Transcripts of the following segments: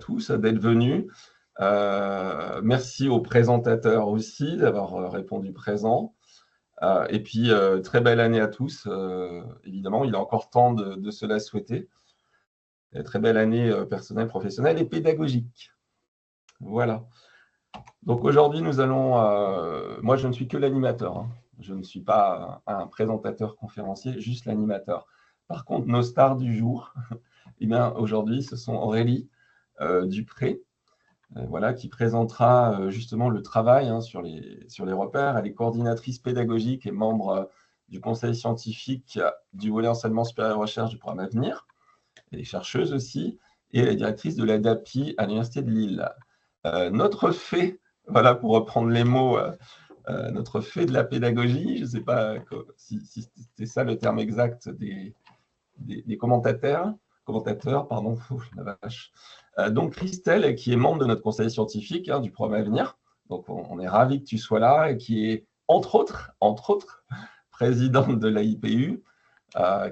tous d'être venus. Merci aux présentateurs aussi d'avoir répondu présent. Et puis, très belle année à tous. Évidemment, il est encore temps de se la souhaiter. Très belle année personnelle, professionnelle et pédagogique. Voilà. Donc aujourd'hui, nous allons… moi, je ne suis que l'animateur. Hein. Je ne suis pas un présentateur conférencier, juste l'animateur. Par contre, nos stars du jour, eh bien, aujourd'hui, ce sont Aurélie Dupré, voilà, qui présentera justement le travail hein, sur les repères. Elle est coordinatrice pédagogique et membre du conseil scientifique du volet enseignement supérieur et recherche du programme Avenir. Elle est chercheuse aussi, et elle est directrice de l'ADAPI à l'Université de Lille. Notre fait, voilà, pour reprendre les mots, notre fait de la pédagogie, je ne sais pas si c'était ça le terme exact des commentateurs, pardon, la vache. Donc Christelle, qui est membre de notre conseil scientifique hein, du programme Avenir, donc on est ravis que tu sois là, et qui est entre autres, présidente de l'AIPU,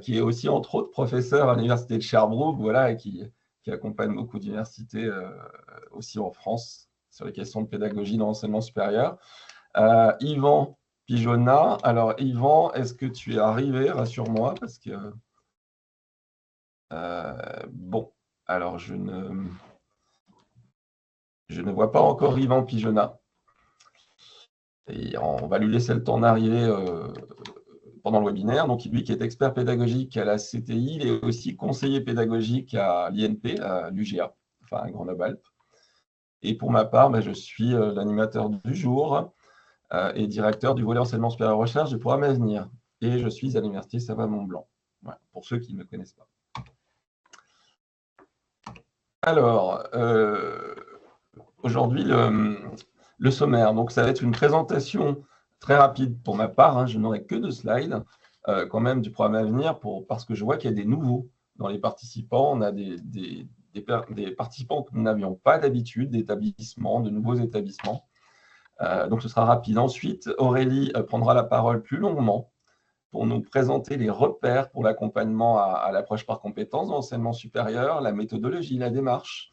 qui est aussi entre autres professeur à l'université de Sherbrooke, voilà, et qui accompagne beaucoup d'universités aussi en France sur les questions de pédagogie dans l'enseignement supérieur. Yvan Pigeonnat. Alors Yvan, est-ce que tu es arrivé? Rassure-moi, parce que… bon, alors je ne vois pas encore Yvan Pigeonnat. Et on va lui laisser le temps d'arriver pendant le webinaire. Donc, lui qui est expert pédagogique à la CTI, il est aussi conseiller pédagogique à l'INP, à l'UGA, enfin à Grenoble-Alpes. Et pour ma part, je suis l'animateur du jour et directeur du volet enseignement supérieur recherche du programme Avenir. Et je suis à l'université Savoie-Mont-Blanc, voilà, pour ceux qui ne me connaissent pas. Alors, aujourd'hui, le sommaire. Donc, ça va être une présentation très rapide pour ma part. Hein, je n'aurai que 2 slides quand même du programme Avenir parce que je vois qu'il y a des nouveaux dans les participants. On a des participants que nous n'avions pas d'habitude, de nouveaux établissements. Donc, ce sera rapide. Ensuite, Aurélie prendra la parole plus longuement pour nous présenter les repères pour l'accompagnement à l'approche par compétences dans l'enseignement supérieur, la méthodologie, la démarche.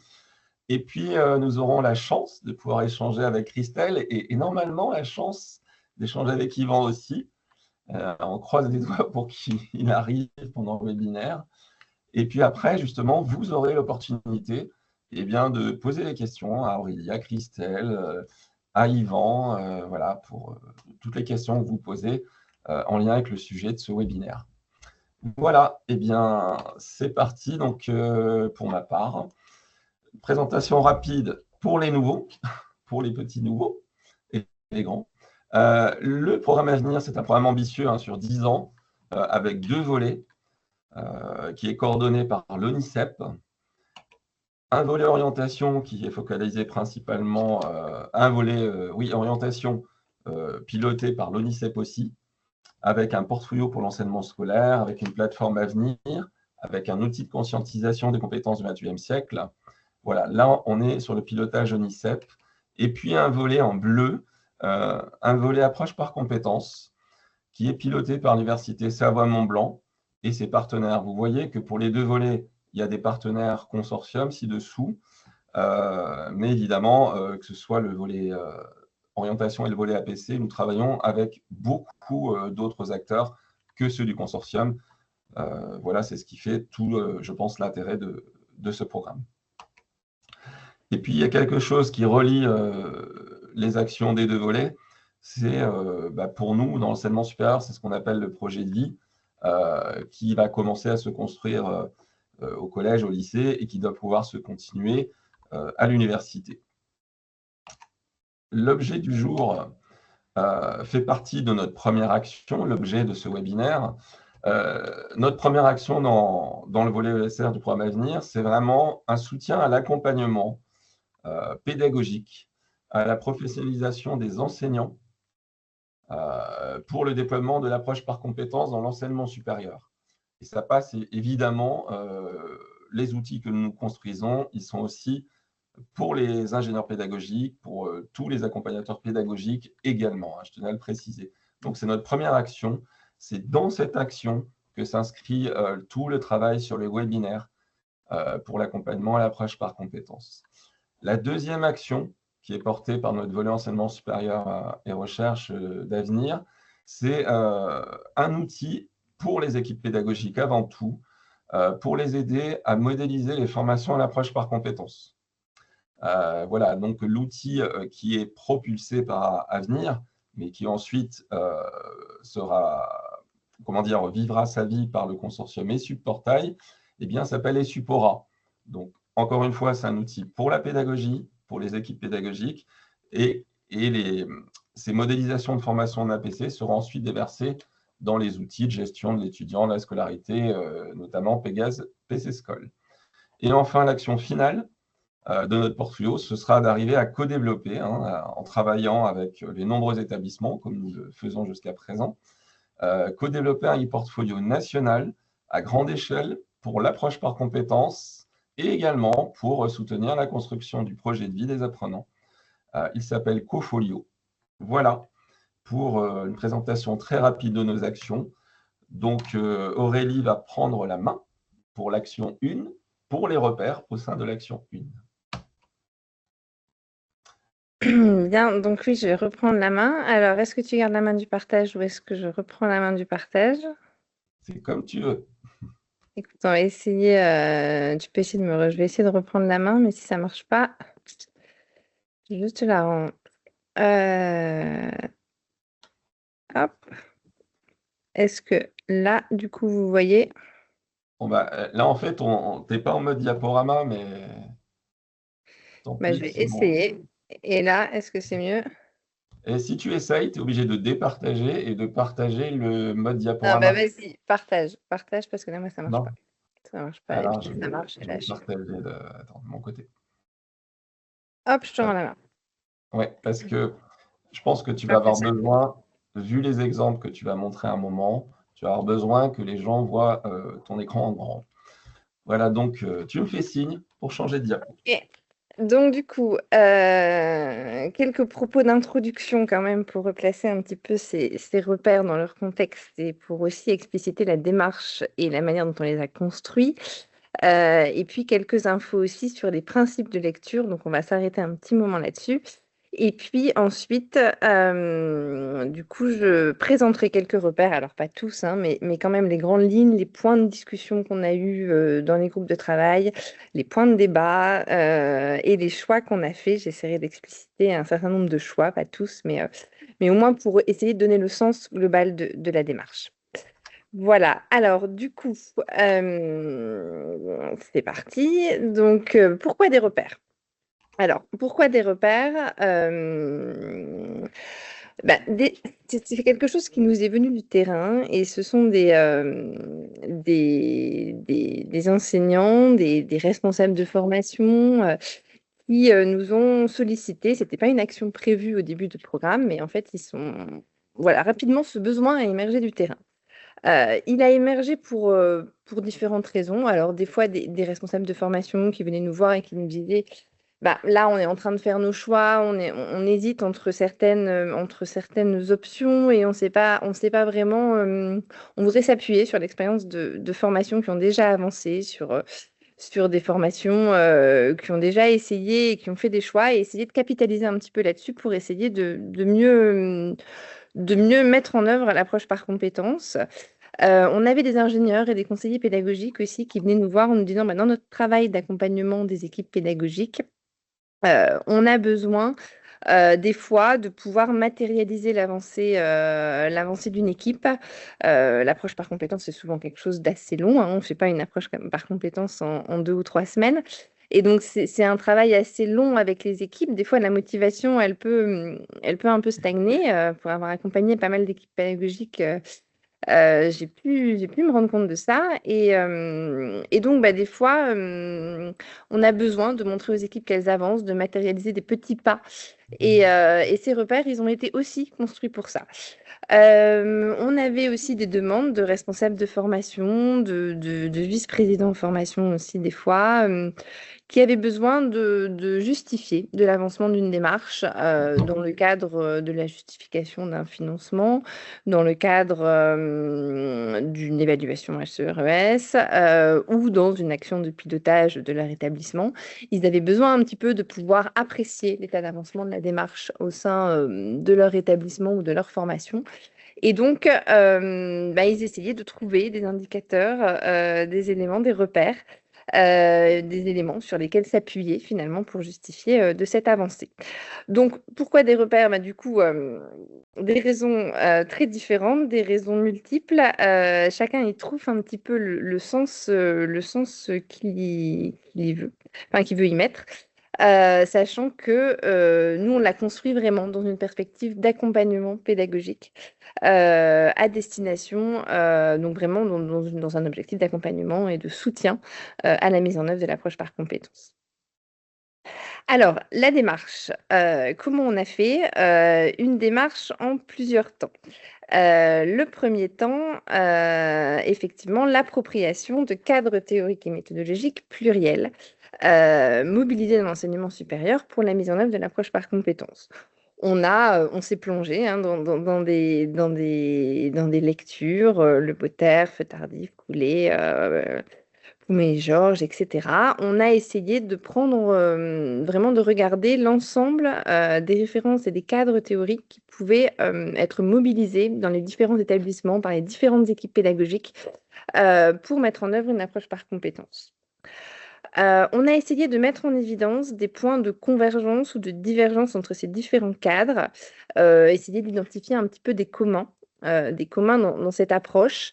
Et puis, nous aurons la chance de pouvoir échanger avec Christelle et normalement la chance d'échanger avec Yvan aussi. On croise les doigts pour qu'il arrive pendant le webinaire. Et puis après, justement, vous aurez l'opportunité de poser des questions à Aurélie, à Christelle, à Yvan, voilà, pour toutes les questions que vous posez en lien avec le sujet de ce webinaire. Voilà, c'est parti donc, pour ma part. Présentation rapide pour les nouveaux, pour les petits nouveaux et les grands. Le programme Avenir, c'est un programme ambitieux hein, sur 10 ans, avec 2 volets, qui est coordonné par l'ONICEP. Un volet orientation qui est focalisé principalement, un volet orientation piloté par l'ONICEP aussi, avec un portfolio pour l'enseignement scolaire, avec une plateforme Avenir, avec un outil de conscientisation des compétences du XXIe siècle. Voilà, là, on est sur le pilotage ONICEP. Et puis, un volet en bleu, un volet approche par compétences, qui est piloté par l'Université Savoie-Mont-Blanc et ses partenaires. Vous voyez que pour les 2 volets, il y a des partenaires consortiums ci-dessous, mais évidemment, que ce soit le volet orientation et le volet APC, nous travaillons avec beaucoup d'autres acteurs que ceux du consortium. Voilà, c'est ce qui fait tout, je pense, l'intérêt de ce programme. Et puis, il y a quelque chose qui relie les actions des 2 volets. C'est pour nous, dans l'enseignement supérieur, c'est ce qu'on appelle le projet de vie, qui va commencer à se construire au collège, au lycée, et qui doit pouvoir se continuer à l'université. L'objet du jour fait partie de notre première action, l'objet de ce webinaire. Notre première action dans le volet ESR du programme Avenir, c'est vraiment un soutien à l'accompagnement pédagogique, à la professionnalisation des enseignants pour le déploiement de l'approche par compétences dans l'enseignement supérieur. Et ça passe évidemment, les outils que nous construisons, ils sont aussi pour les ingénieurs pédagogiques, pour tous les accompagnateurs pédagogiques également, hein, je tenais à le préciser. Donc, c'est notre première action. C'est dans cette action que s'inscrit tout le travail sur les webinaires pour l'accompagnement à l'approche par compétences. La deuxième action qui est portée par notre volet enseignement supérieur et recherche d'avenir, c'est un outil pour les équipes pédagogiques avant tout, pour les aider à modéliser les formations à l'approche par compétences. Voilà, donc l'outil qui est propulsé par Avenir, mais qui ensuite vivra sa vie par le consortium ESUP-Portail, eh bien, s'appelle ESUPORA. Donc, encore une fois, c'est un outil pour la pédagogie, pour les équipes pédagogiques, et ces modélisations de formation en APC seront ensuite déversées dans les outils de gestion de l'étudiant, de la scolarité, notamment Pégase, PC School. Et enfin, l'action finale de notre portfolio, ce sera d'arriver à co-développer, en travaillant avec les nombreux établissements, comme nous le faisons jusqu'à présent, co-développer un e-portfolio national à grande échelle pour l'approche par compétences et également pour soutenir la construction du projet de vie des apprenants. Il s'appelle Cofolio. Voilà pour une présentation très rapide de nos actions. Donc, Aurélie va prendre la main pour l'action 1, pour les repères au sein de l'action 1. Bien, donc oui, je vais reprendre la main. Alors, est-ce que tu gardes la main du partage ou est-ce que je reprends la main du partage? C'est comme tu veux. Écoute, on va essayer, je vais essayer de reprendre la main, mais si ça marche pas, je te la rends. Hop. Est-ce que là, du coup, vous voyez? Bon, là, en fait, t'es pas en mode diaporama, mais tant Bah, je pis, vais c'est bon. essayer. Et là, est-ce que c'est mieux? Et si tu essayes, tu es obligé de départager et de partager le mode Non, bah diaporama. vas-y, partage. Partage parce que là, moi, ça marche pas. Non? Ça marche pas. Et Alors, puis ça marche. Et je là, vais partager attends, de mon côté. hop, je te rends Hop. la main. Ouais, parce que je pense que tu vas Pas plus avoir simple. besoin, vu les exemples que tu vas montrer à un moment, tu vas avoir besoin que les gens voient ton écran en grand. Voilà, donc tu me fais signe pour changer de diapo. Ok. Donc, du coup, quelques propos d'introduction quand même pour replacer un petit peu ces repères dans leur contexte et pour aussi expliciter la démarche et la manière dont on les a construits. Et puis, quelques infos aussi sur les principes de lecture. Donc, on va s'arrêter un petit moment là-dessus. Et puis ensuite, du coup, je présenterai quelques repères, alors pas tous, hein, mais quand même les grandes lignes, les points de discussion qu'on a eus dans les groupes de travail, les points de débat et les choix qu'on a faits. J'essaierai d'expliciter un certain nombre de choix, pas tous, mais au moins pour essayer de donner le sens global de la démarche. Voilà, alors du coup, c'est parti. Donc, pourquoi des repères? Alors, pourquoi des repères? Bah, c'est quelque chose qui nous est venu du terrain et ce sont des enseignants, des responsables de formation qui nous ont sollicité. Ce n'était pas une action prévue au début du programme, mais en fait, voilà, rapidement, ce besoin a émergé du terrain. Il a émergé pour différentes raisons. Alors, des fois, des responsables de formation qui venaient nous voir et qui nous disaient bah, là, on est en train de faire nos choix, on hésite entre certaines options et on sait pas vraiment. On voudrait s'appuyer sur l'expérience de formations qui ont déjà avancé, sur des formations qui ont déjà essayé et qui ont fait des choix et essayer de capitaliser un petit peu là-dessus pour essayer de mieux mettre en œuvre l'approche par compétences. On avait des ingénieurs et des conseillers pédagogiques aussi qui venaient nous voir en nous disant bah, dans notre travail d'accompagnement des équipes pédagogiques, on a besoin des fois de pouvoir matérialiser l'avancée d'une équipe. L'approche par compétence, c'est souvent quelque chose d'assez long, hein. On ne fait pas une approche par compétence en 2 ou 3 semaines. Et donc, c'est un travail assez long avec les équipes. Des fois, la motivation, elle peut un peu stagner. Pour avoir accompagné pas mal d'équipes pédagogiques, j'ai pu me rendre compte de ça. Et donc, bah, des fois, on a besoin de montrer aux équipes qu'elles avancent, de matérialiser des petits pas. Et ces repères, ils ont été aussi construits pour ça. On avait aussi des demandes de responsables de formation, de vice-présidents en formation aussi des fois, qui avaient besoin de justifier de l'avancement d'une démarche dans le cadre de la justification d'un financement, dans le cadre d'une évaluation HCRES ou dans une action de pilotage de leur établissement. Ils avaient besoin un petit peu de pouvoir apprécier l'état d'avancement de la démarche au sein de leur établissement ou de leur formation. Et donc, ils essayaient de trouver des indicateurs, des éléments, des repères, des éléments sur lesquels s'appuyer finalement pour justifier de cette avancée. Donc, pourquoi des repères? Du coup, des raisons très différentes, des raisons multiples. Chacun y trouve un petit peu le sens, qu'il veut, enfin, qu'il veut y mettre. Sachant que nous, on l'a construit vraiment dans une perspective d'accompagnement pédagogique à destination, donc vraiment dans un objectif d'accompagnement et de soutien à la mise en œuvre de l'approche par compétences. Alors, la démarche, comment on a fait? Une démarche en plusieurs temps. Le premier temps, effectivement, l'appropriation de cadres théoriques et méthodologiques pluriels, mobilisés dans l'enseignement supérieur pour la mise en œuvre de l'approche par compétences. On s'est plongé dans des lectures, Le Botter, Feu tardif, Coulet, Poumé et Georges, etc. On a essayé de prendre, vraiment de regarder l'ensemble des références et des cadres théoriques qui pouvaient être mobilisés dans les différents établissements par les différentes équipes pédagogiques pour mettre en œuvre une approche par compétences. On a essayé de mettre en évidence des points de convergence ou de divergence entre ces différents cadres, essayer d'identifier un petit peu des communs dans cette approche,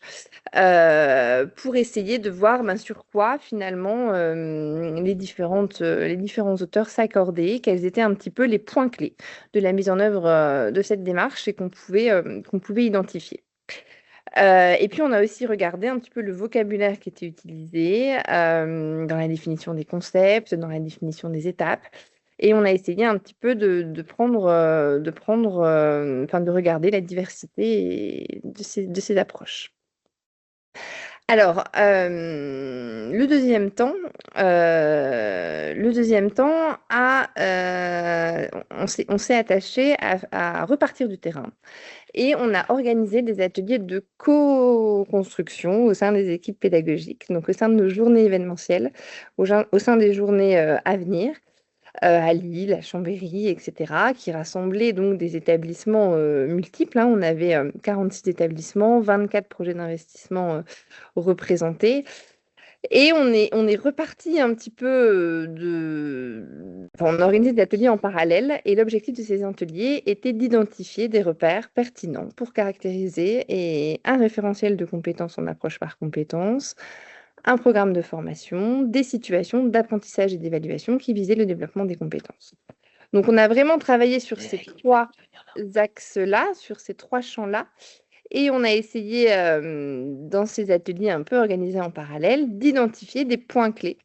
pour essayer de voir sur quoi finalement les différents auteurs s'accordaient, quels étaient un petit peu les points clés de la mise en œuvre de cette démarche et qu'on pouvait identifier. Et puis, on a aussi regardé un petit peu le vocabulaire qui était utilisé dans la définition des concepts, dans la définition des étapes. Et on a essayé un petit peu de regarder la diversité de ces approches. Alors, le deuxième temps, on s'est attaché à repartir du terrain. Et on a organisé des ateliers de co-construction au sein des équipes pédagogiques, donc au sein de nos journées événementielles, au sein des journées à venir, à Lille, à Chambéry, etc., qui rassemblaient donc des établissements multiples. On avait 46 établissements, 24 projets d'investissement représentés. Et on est reparti un petit peu on a organisé des ateliers en parallèle et l'objectif de ces ateliers était d'identifier des repères pertinents pour caractériser un référentiel de compétences en approche par compétences, un programme de formation, des situations d'apprentissage et d'évaluation qui visaient le développement des compétences. Donc, on a vraiment travaillé sur ces trois axes-là, sur ces trois champs-là. Et on a essayé, dans ces ateliers un peu organisés en parallèle, d'identifier des points clés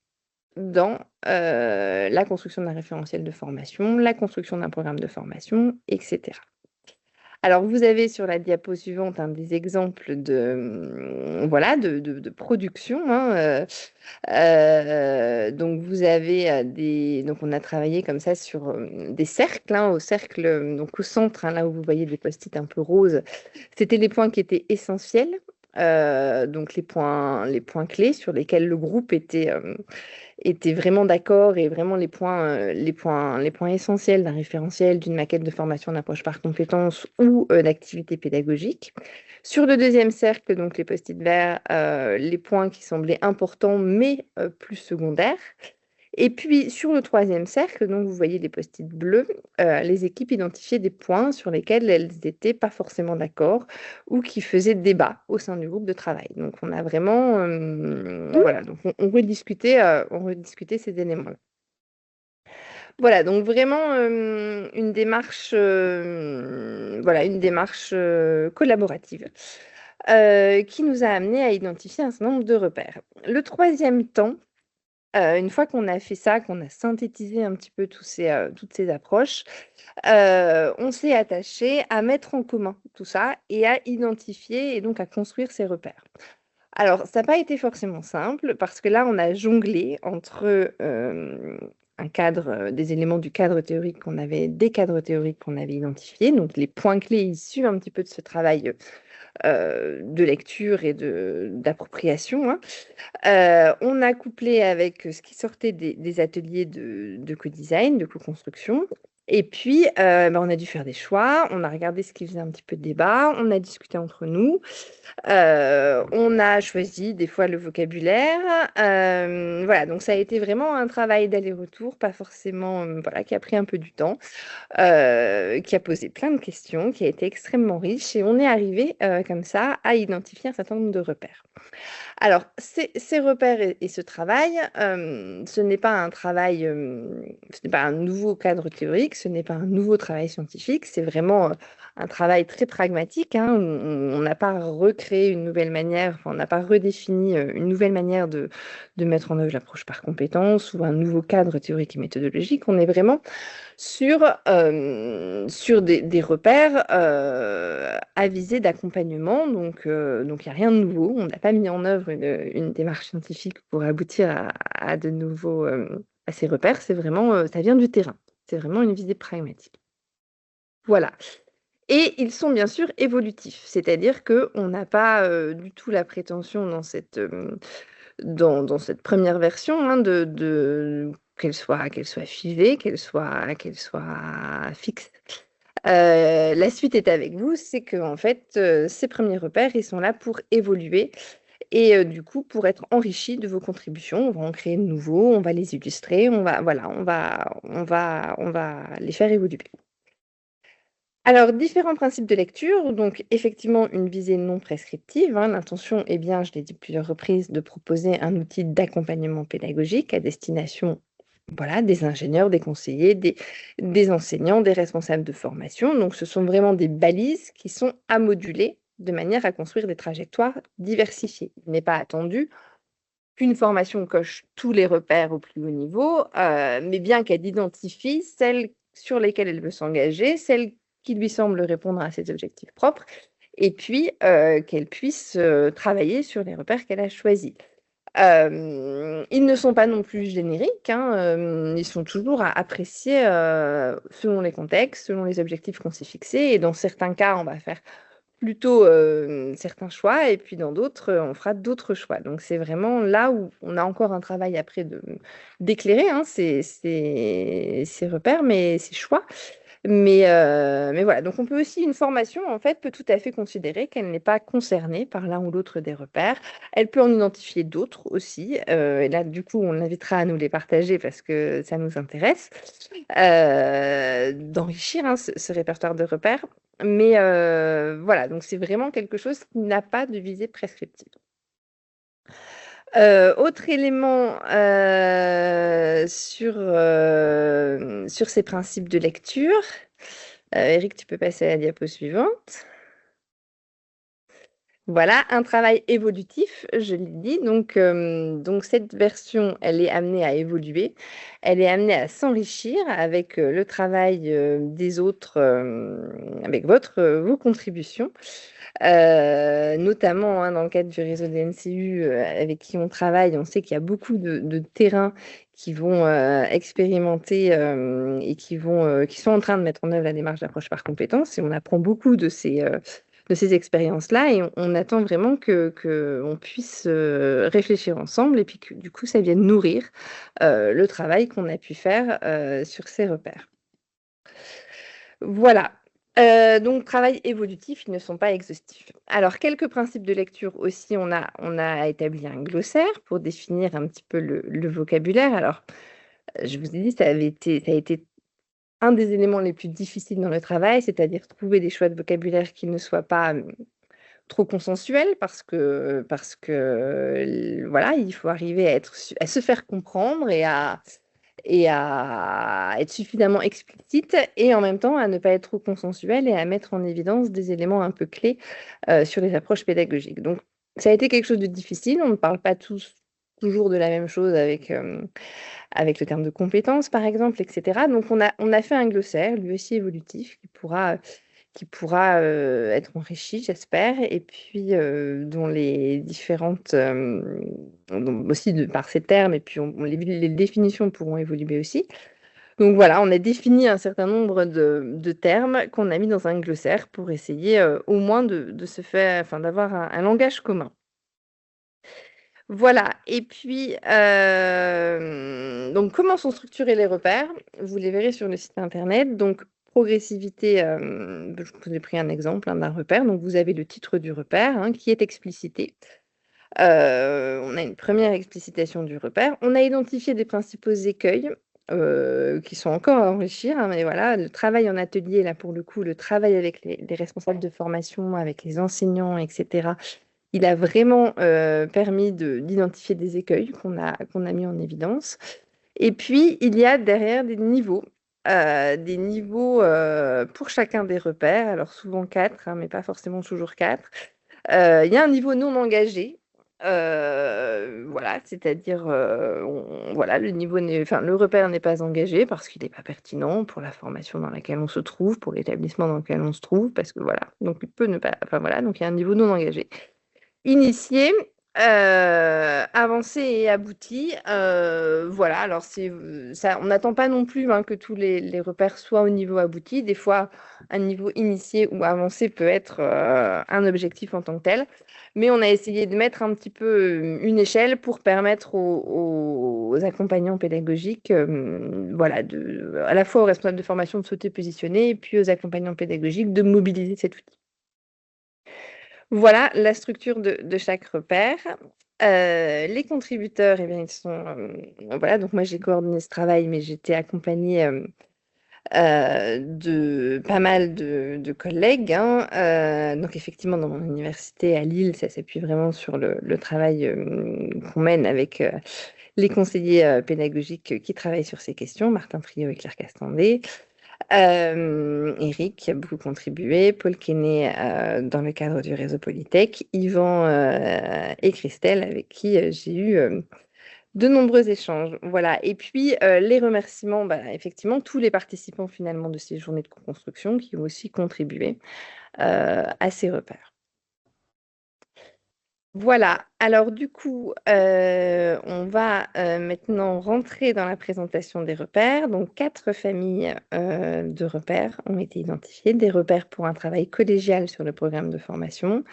dans la construction d'un référentiel de formation, la construction d'un programme de formation, etc. Alors, vous avez sur la diapo suivante des exemples de production. Donc, vous avez donc on a travaillé comme ça sur des cercles. Au cercle, donc au centre, là où vous voyez des post-it un peu roses, c'était les points qui étaient essentiels. Donc les points clés sur lesquels le groupe était vraiment d'accord et vraiment les points essentiels d'un référentiel, d'une maquette de formation d'approche par compétences ou d'activité pédagogique. Sur le deuxième cercle, donc les post-it verts, les points qui semblaient importants mais plus secondaires. Et puis sur le troisième cercle, donc vous voyez les post-it bleus, les équipes identifiaient des points sur lesquels elles n'étaient pas forcément d'accord ou qui faisaient débat au sein du groupe de travail. Donc on a vraiment, donc on rediscutait ces éléments-là. Voilà, donc vraiment une démarche, collaborative qui nous a amené à identifier un certain nombre de repères. Le troisième temps, une fois qu'on a fait ça, qu'on a synthétisé un petit peu toutes ces approches, on s'est attaché à mettre en commun tout ça et à identifier et donc à construire ces repères. Alors, ça n'a pas été forcément simple parce que là, on a jonglé entre un cadre, des éléments du cadre théorique des cadres théoriques qu'on avait identifiés, donc les points clés issus un petit peu de ce travail de lecture et d'appropriation, hein. On a couplé avec ce qui sortait des ateliers de co-design, de co-construction. Et puis, on a dû faire des choix. On a regardé ce qui faisait un petit peu de débat. On a discuté entre nous. On a choisi des fois le vocabulaire. Voilà, donc ça a été vraiment un travail d'aller-retour, pas forcément, voilà, qui a pris un peu du temps, qui a posé plein de questions, qui a été extrêmement riche. Et on est arrivé comme ça à identifier un certain nombre de repères. Alors, ces repères et ce travail, ce n'est pas un travail, ce n'est pas un nouveau cadre théorique, ce n'est pas un nouveau travail scientifique, c'est vraiment un travail très pragmatique, hein. On n'a pas recréé une nouvelle manière, enfin, on n'a pas redéfini une nouvelle manière de mettre en œuvre l'approche par compétences ou un nouveau cadre théorique et méthodologique. On est vraiment sur des repères à visée d'accompagnement. Donc, il n'y a rien de nouveau. On n'a pas mis en œuvre une démarche scientifique pour aboutir à de nouveaux à ces repères. C'est vraiment, ça vient du terrain. C'est vraiment une visée pragmatique. Voilà. Et ils sont bien sûr évolutifs, c'est-à-dire qu'on n'a pas du tout la prétention dans dans cette première version, hein, qu'elle soit figée, qu'elle soit fixe. La suite est avec vous, c'est que en fait, ces premiers repères, ils sont là pour évoluer et du coup, pour être enrichis de vos contributions. On va en créer de nouveaux, on va les illustrer, voilà, on va les faire évoluer. Alors, différents principes de lecture, donc effectivement une visée non prescriptive, hein. L'intention est bien, je l'ai dit plusieurs reprises, de proposer un outil d'accompagnement pédagogique à destination, voilà, des ingénieurs, des conseillers, des enseignants, des responsables de formation. Donc, ce sont vraiment des balises qui sont à moduler de manière à construire des trajectoires diversifiées. Il n'est pas attendu qu'une formation coche tous les repères au plus haut niveau, mais bien qu'elle identifie celles sur lesquelles elle veut s'engager, celles qui lui semblent répondre à ses objectifs propres, et puis qu'elle puisse travailler sur les repères qu'elle a choisis. Ils ne sont pas non plus génériques, hein, ils sont toujours à apprécier selon les contextes, selon les objectifs qu'on s'est fixés, et dans certains cas, on va faire plutôt certains choix, et puis dans d'autres, on fera d'autres choix. Donc c'est vraiment là où on a encore un travail après d'éclairer, hein, ces repères, mais ces choix. Mais voilà, donc on peut aussi, une formation, en fait, peut tout à fait considérer qu'elle n'est pas concernée par l'un ou l'autre des repères. Elle peut en identifier d'autres aussi. Et là, du coup, on l'invitera à nous les partager parce que ça nous intéresse, d'enrichir, hein, ce répertoire de repères. Mais voilà, donc c'est vraiment quelque chose qui n'a pas de visée prescriptive. Autre élément sur ces principes de lecture. Eric, tu peux passer à la diapo suivante. Voilà, un travail évolutif, je l'ai dit. Donc cette version, elle est amenée à évoluer. Elle est amenée à s'enrichir avec le travail des autres, avec vos contributions. Notamment, hein, dans le cadre du réseau des NCU avec qui on travaille, on sait qu'il y a beaucoup de terrains qui vont expérimenter et qui sont en train de mettre en œuvre la démarche d'approche par compétences. Et on apprend beaucoup de ces expériences-là, et on attend vraiment qu'on puisse réfléchir ensemble, et puis que du coup, ça vienne nourrir le travail qu'on a pu faire sur ces repères. Voilà. Donc, travail évolutif, ils ne sont pas exhaustifs. Alors, quelques principes de lecture aussi. On a établi un glossaire pour définir un petit peu le vocabulaire. Alors, je vous ai dit, ça a été un des éléments les plus difficiles dans le travail, c'est-à-dire trouver des choix de vocabulaire qui ne soient pas trop consensuels, parce que voilà, il faut arriver à se faire comprendre et à être suffisamment explicite, et en même temps à ne pas être trop consensuel et à mettre en évidence des éléments un peu clés sur les approches pédagogiques. Donc, ça a été quelque chose de difficile. On ne parle pas tous toujours de la même chose avec le terme de compétence, par exemple, etc. Donc, on a fait un glossaire, lui aussi évolutif, qui pourra être enrichi, j'espère, et puis dont les différentes, aussi par ces termes, et puis les définitions pourront évoluer aussi. Donc voilà, on a défini un certain nombre de termes qu'on a mis dans un glossaire pour essayer au moins de se faire, enfin, d'avoir un langage commun. Voilà, et puis, donc comment sont structurés les repères? Vous les verrez sur le site internet. Donc, progressivité, je vous ai pris un exemple d'un repère. Donc, vous avez le titre du repère qui est explicité. On a une première explicitation du repère. On a identifié des principaux écueils qui sont encore à enrichir, mais voilà, le travail en atelier, là pour le coup, le travail avec les responsables de formation, avec les enseignants, etc. Il a vraiment permis d'identifier des écueils qu'on a mis en évidence. Et puis, il y a derrière des niveaux pour chacun des repères, alors souvent 4, mais pas forcément toujours 4. Il y a un niveau non engagé, voilà, c'est-à-dire, voilà, le repère n'est pas engagé parce qu'il n'est pas pertinent pour la formation dans laquelle on se trouve, pour l'établissement dans lequel on se trouve, parce que voilà, donc il peut ne pas, enfin voilà, donc il y a un niveau non engagé. Initié, avancé et abouti, voilà, alors ça, on n'attend pas non plus que tous les repères soient au niveau abouti. Des fois, un niveau initié ou avancé peut être un objectif en tant que tel, mais on a essayé de mettre un petit peu une échelle pour permettre aux accompagnants pédagogiques, voilà, à la fois aux responsables de formation de sauter positionner, et puis aux accompagnants pédagogiques de mobiliser cet outil. Voilà la structure de chaque repère. Les contributeurs, eh bien, ils sont, voilà, donc moi j'ai coordonné ce travail, mais j'étais accompagnée de pas mal de collègues. Donc effectivement, dans mon université à Lille, ça s'appuie vraiment sur le travail qu'on mène avec les conseillers pédagogiques qui travaillent sur ces questions, Martin Friot et Claire Castandé. Eric qui a beaucoup contribué, Paul Quesnay dans le cadre du réseau Polytech, Yvan et Christelle avec qui j'ai eu de nombreux échanges. Voilà. Et puis les remerciements, effectivement, tous les participants finalement de ces journées de co-construction qui ont aussi contribué à ces repères. Voilà, alors du coup, on va maintenant rentrer dans la présentation des repères. Donc, 4 familles de repères ont été identifiées. Des repères pour un travail collégial sur le programme de formation,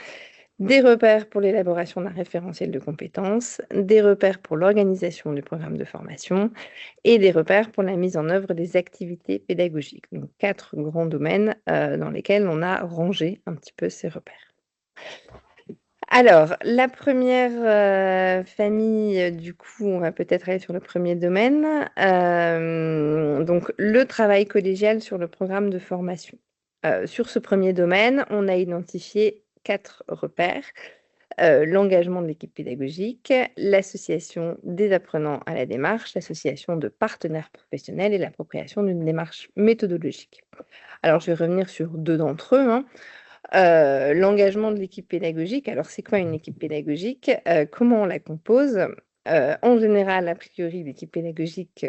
des repères pour l'élaboration d'un référentiel de compétences, des repères pour l'organisation du programme de formation et des repères pour la mise en œuvre des activités pédagogiques. Donc, 4 grands domaines dans lesquels on a rangé un petit peu ces repères. Alors, la première famille, du coup, on va peut-être aller sur le premier domaine. Donc, le travail collégial sur le programme de formation. Sur ce premier domaine, on a identifié 4 repères. L'engagement de l'équipe pédagogique, l'association des apprenants à la démarche, l'association de partenaires professionnels et l'appropriation d'une démarche méthodologique. Alors, je vais revenir sur 2 d'entre eux. L'engagement de l'équipe pédagogique. Alors, c'est quoi une équipe pédagogique? Comment on la compose? En général, a priori, l'équipe pédagogique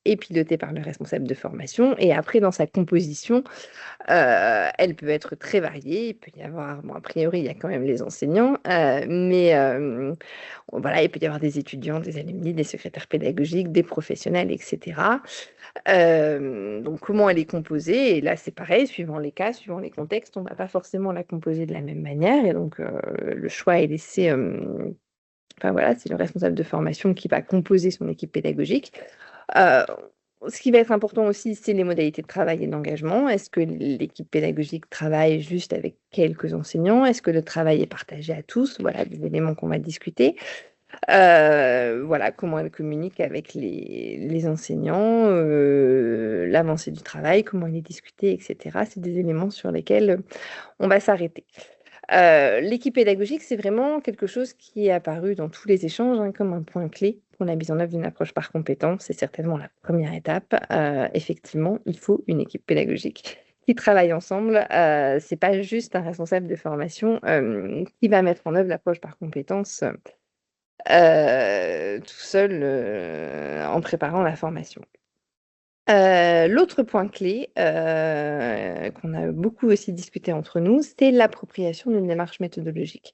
est pilotée par le responsable de formation. Et après, dans sa composition, elle peut être très variée. Il peut y avoir, a priori, il y a quand même les enseignants, mais voilà, il peut y avoir des étudiants, des alumni, des secrétaires pédagogiques, des professionnels, etc. Donc, comment elle est composée? Et là, c'est pareil, suivant les cas, suivant les contextes, on ne va pas forcément la composer de la même manière. Et donc, le choix est laissé, enfin voilà, c'est le responsable de formation qui va composer son équipe pédagogique. Ce qui va être important aussi, c'est les modalités de travail et d'engagement. Est-ce que l'équipe pédagogique travaille juste avec quelques enseignants? Est-ce que le travail est partagé à tous? Voilà, des éléments qu'on va discuter. Voilà, comment elle communique avec les enseignants, l'avancée du travail, comment il est discuté, etc. C'est des éléments sur lesquels on va s'arrêter. L'équipe pédagogique, c'est vraiment quelque chose qui est apparu dans tous les échanges comme un point clé pour la mise en œuvre d'une approche par compétence. C'est certainement la première étape. Effectivement, il faut une équipe pédagogique qui travaille ensemble. C'est pas juste un responsable de formation qui va mettre en œuvre l'approche par compétence tout seul en préparant la formation. L'autre point clé qu'on a beaucoup aussi discuté entre nous, c'est l'appropriation d'une démarche méthodologique.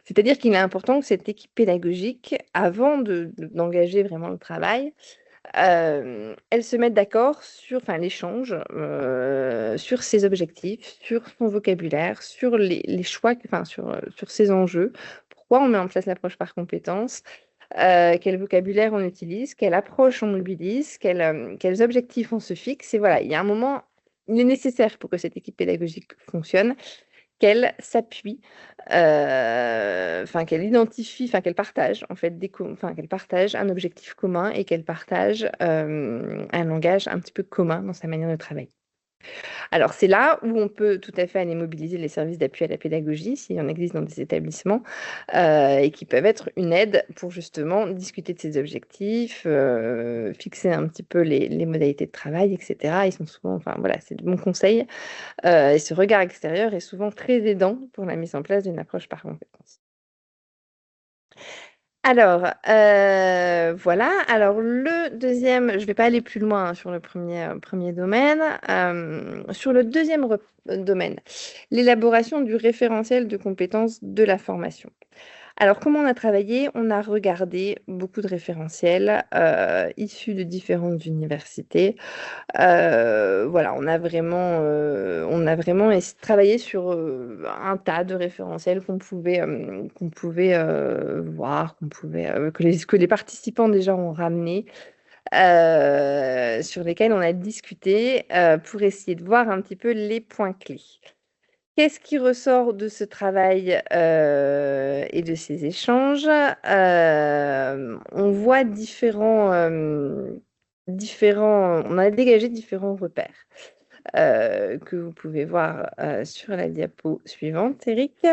C'est-à-dire qu'il est important que cette équipe pédagogique, avant d'engager vraiment le travail, elle se mette d'accord sur l'échange, sur ses objectifs, sur son vocabulaire, sur les choix, sur ses enjeux. Pourquoi on met en place l'approche par compétences? Quel vocabulaire on utilise, quelle approche on mobilise, quels objectifs on se fixe. Et voilà, il y a un moment, il est nécessaire pour que cette équipe pédagogique fonctionne, qu'elle s'appuie, qu'elle identifie, qu'elle partage en fait qu'elle partage un objectif commun et qu'elle partage un langage un petit peu commun dans sa manière de travailler. Alors, c'est là où on peut tout à fait aller mobiliser les services d'appui à la pédagogie, s'il y en existe dans des établissements, et qui peuvent être une aide pour justement discuter de ces objectifs, fixer un petit peu les modalités de travail, etc. Ils sont souvent, voilà, c'est de bons conseils. Et ce regard extérieur est souvent très aidant pour la mise en place d'une approche par compétences. Alors, voilà. Alors le deuxième, je ne vais pas aller plus loin sur le premier domaine. Sur le deuxième domaine, l'élaboration du référentiel de compétences de la formation. Alors, comment on a travaillé? On a regardé beaucoup de référentiels issus de différentes universités. Voilà, on a vraiment travaillé sur un tas de référentiels qu'on pouvait voir, que les participants déjà ont ramené, sur lesquels on a discuté pour essayer de voir un petit peu les points clés. Qu'est-ce qui ressort de ce travail et de ces échanges? On voit on a dégagé différents repères que vous pouvez voir sur la diapo suivante, Eric.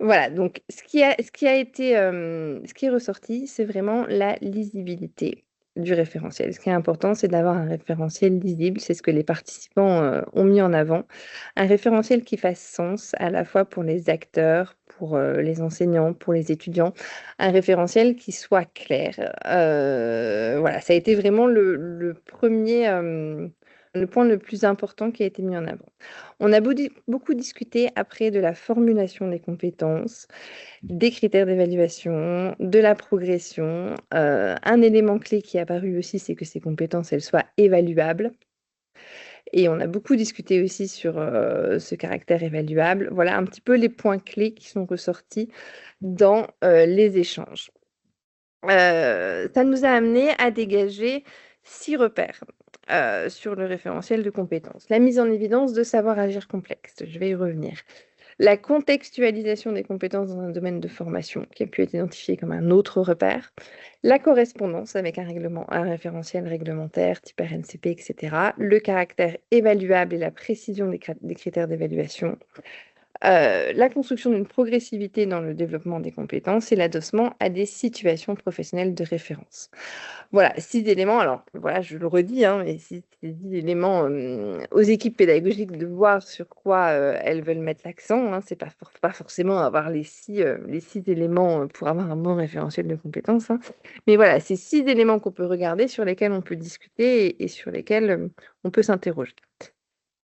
Voilà, donc ce qui est ressorti, c'est vraiment la lisibilité du référentiel. Ce qui est important, c'est d'avoir un référentiel lisible, c'est ce que les participants ont mis en avant. Un référentiel qui fasse sens à la fois pour les acteurs, pour les enseignants, pour les étudiants. Un référentiel qui soit clair. Voilà, ça a été vraiment le point le plus important qui a été mis en avant. On a beaucoup discuté après de la formulation des compétences, des critères d'évaluation, de la progression. Un élément clé qui est apparu aussi, c'est que ces compétences, elles soient évaluables. Et on a beaucoup discuté aussi sur ce caractère évaluable. Voilà un petit peu les points clés qui sont ressortis dans les échanges. Ça nous a amené à dégager 6 repères sur le référentiel de compétences. La mise en évidence de savoir agir complexe, je vais y revenir. La contextualisation des compétences dans un domaine de formation qui a pu être identifié comme un autre repère. La correspondance avec un référentiel réglementaire type RNCP, etc. Le caractère évaluable et la précision des critères d'évaluation. La construction d'une progressivité dans le développement des compétences et l'adossement à des situations professionnelles de référence. Voilà, 6 éléments. Alors, voilà, je le redis, mais 6 éléments aux équipes pédagogiques de voir sur quoi elles veulent mettre l'accent. C'est pas forcément avoir les 6 éléments pour avoir un bon référentiel de compétences. Mais voilà, c'est 6 éléments qu'on peut regarder, sur lesquels on peut discuter et sur lesquels on peut s'interroger.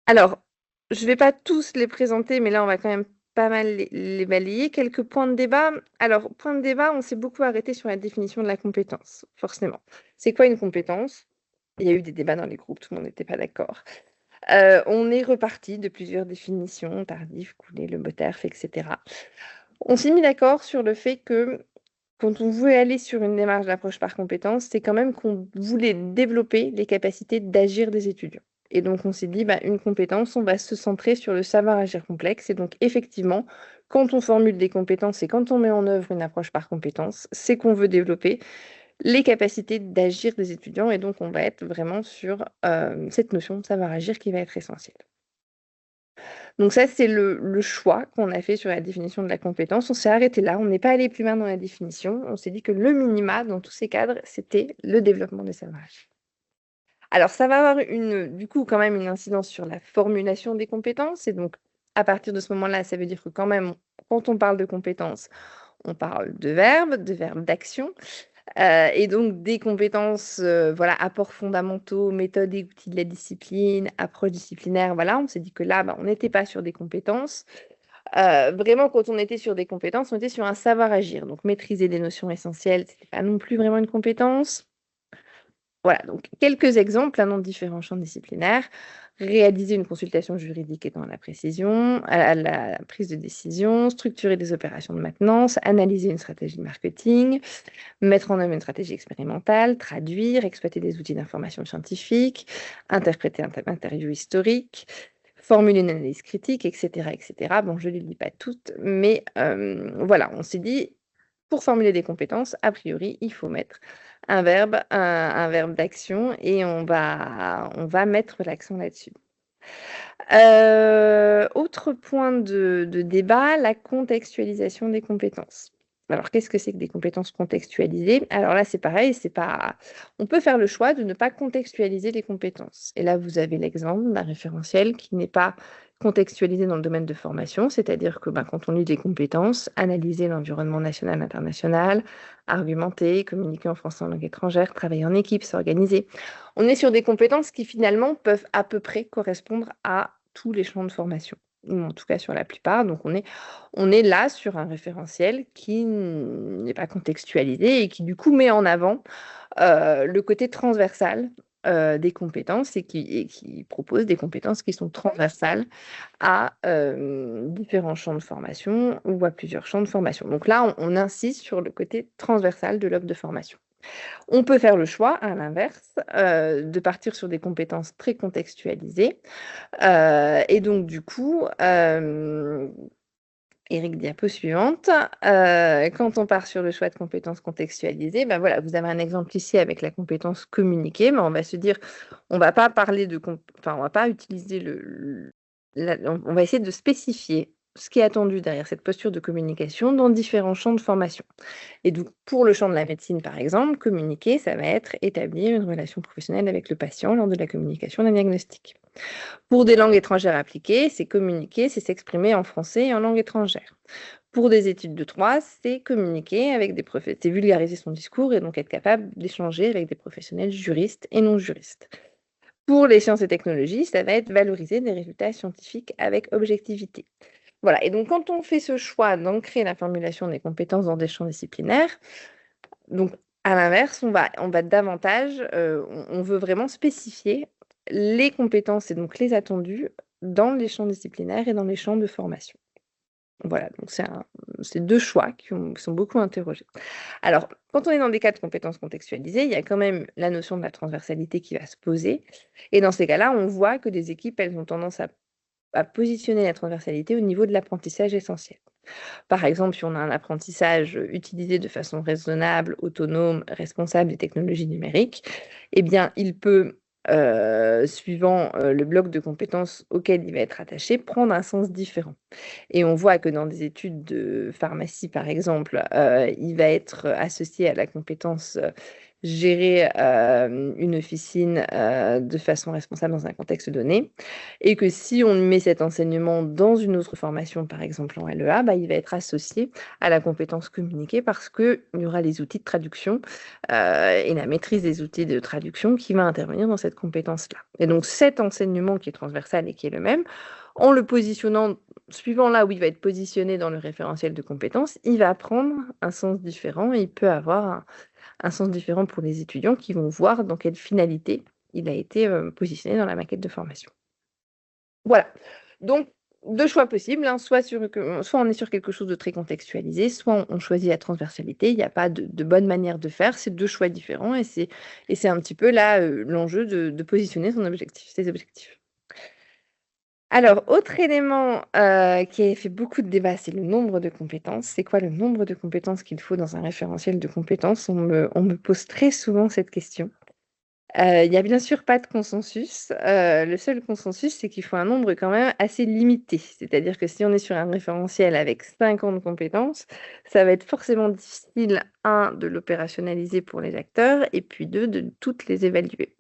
Alors, je ne vais pas tous les présenter, mais là, on va quand même pas mal les balayer. Quelques points de débat. Alors, point de débat, on s'est beaucoup arrêté sur la définition de la compétence, forcément. C'est quoi une compétence? Il y a eu des débats dans les groupes, tout le monde n'était pas d'accord. On est reparti de plusieurs définitions, Tardif, Coulet, Le Boterf, etc. On s'est mis d'accord sur le fait que quand on voulait aller sur une démarche d'approche par compétence, c'est quand même qu'on voulait développer les capacités d'agir des étudiants. Et donc, on s'est dit, une compétence, on va se centrer sur le savoir agir complexe. Et donc, effectivement, quand on formule des compétences et quand on met en œuvre une approche par compétence, c'est qu'on veut développer les capacités d'agir des étudiants. Et donc, on va être vraiment sur cette notion de savoir agir qui va être essentielle. Donc ça, c'est le choix qu'on a fait sur la définition de la compétence. On s'est arrêté là, on n'est pas allé plus loin dans la définition. On s'est dit que le minima dans tous ces cadres, c'était le développement des savoirs. Alors, ça va avoir du coup quand même une incidence sur la formulation des compétences. Et donc, À partir de ce moment-là, ça veut dire que quand même, quand on parle de compétences, on parle de verbes d'action, et donc des compétences, voilà, apports fondamentaux, méthodes et outils de la discipline, approche disciplinaire, voilà. On s'est dit que là, on n'était pas sur des compétences. Vraiment, quand on était sur des compétences, on était sur un savoir-agir. Donc maîtriser des notions essentielles, c'était pas non plus vraiment une compétence. Voilà, donc quelques exemples dans différents champs disciplinaires. Réaliser une consultation juridique étant la précision, à la prise de décision, structurer des opérations de maintenance, analyser une stratégie de marketing, mettre en œuvre une stratégie expérimentale, traduire, exploiter des outils d'information scientifique, interpréter un interview historique, formuler une analyse critique, etc., etc. Bon, je ne les lis pas toutes, mais voilà, on s'est dit, pour formuler des compétences, a priori, il faut mettre un verbe d'action et on va mettre l'accent là-dessus. Autre point de débat, la contextualisation des compétences. Alors, qu'est-ce que c'est que des compétences contextualisées? Alors là, c'est pareil, on peut faire le choix de ne pas contextualiser les compétences. Et là, vous avez l'exemple d'un référentiel qui n'est pas contextualisé dans le domaine de formation, c'est-à-dire que quand on lit des compétences, analyser l'environnement national, international, argumenter, communiquer en français en langue étrangère, travailler en équipe, s'organiser. On est sur des compétences qui finalement peuvent à peu près correspondre à tous les champs de formation, ou en tout cas sur la plupart. Donc on est là sur un référentiel qui n'est pas contextualisé et qui du coup met en avant le côté transversal des compétences et qui propose des compétences qui sont transversales à différents champs de formation ou à plusieurs champs de formation. Donc là, on insiste sur le côté transversal de l'offre de formation. On peut faire le choix, à l'inverse, de partir sur des compétences très contextualisées. Et donc, du coup, Eric, diapo suivante. Quand on part sur le choix de compétences contextualisées, voilà, vous avez un exemple ici avec la compétence communiquer, mais on va se dire, on va pas parler on va pas utiliser on va essayer de spécifier ce qui est attendu derrière cette posture de communication dans différents champs de formation. Et donc, pour le champ de la médecine, par exemple, communiquer, ça va être établir une relation professionnelle avec le patient lors de la communication d'un diagnostic. Pour des langues étrangères appliquées, c'est communiquer, c'est s'exprimer en français et en langue étrangère. Pour des études de droit, c'est communiquer avec des professionnels, c'est vulgariser son discours et donc être capable d'échanger avec des professionnels juristes et non juristes. Pour les sciences et technologies, ça va être valoriser des résultats scientifiques avec objectivité. Voilà, et donc quand on fait ce choix d'ancrer la formulation des compétences dans des champs disciplinaires, donc à l'inverse, on va davantage, on veut vraiment spécifier les compétences et donc les attendus dans les champs disciplinaires et dans les champs de formation. Voilà, donc c'est 2 choix qui sont beaucoup interrogés. Alors, quand on est dans des cas de compétences contextualisées, il y a quand même la notion de la transversalité qui va se poser et dans ces cas-là, on voit que des équipes, elles ont tendance à positionner la transversalité au niveau de l'apprentissage essentiel. Par exemple, si on a un apprentissage utilisé de façon raisonnable, autonome, responsable des technologies numériques, eh bien, il peut, suivant le bloc de compétences auquel il va être attaché, prendre un sens différent. Et on voit que dans des études de pharmacie, par exemple, il va être associé à la compétence gérer une officine de façon responsable dans un contexte donné. Et que si on met cet enseignement dans une autre formation, par exemple en LEA, il va être associé à la compétence communiquée parce qu'il y aura les outils de traduction et la maîtrise des outils de traduction qui va intervenir dans cette compétence-là. Et donc cet enseignement qui est transversal et qui est le même, en le positionnant, suivant là où il va être positionné dans le référentiel de compétences, il va prendre un sens différent et il peut avoir un sens différent pour les étudiants qui vont voir dans quelle finalité il a été positionné dans la maquette de formation. Voilà, donc 2 choix possibles, soit on est sur quelque chose de très contextualisé, soit on choisit la transversalité. Il n'y a pas de bonne manière de faire, c'est 2 choix différents et c'est un petit peu là, l'enjeu de positionner ses objectifs. Alors, autre élément, qui a fait beaucoup de débats, c'est le nombre de compétences. C'est quoi le nombre de compétences qu'il faut dans un référentiel de compétences? On me pose très souvent cette question. Il y a bien sûr pas de consensus. Le seul consensus, c'est qu'il faut un nombre quand même assez limité. C'est-à-dire que si on est sur un référentiel avec 50 compétences, ça va être forcément difficile, 1, de l'opérationnaliser pour les acteurs et puis 2, de toutes les évaluer.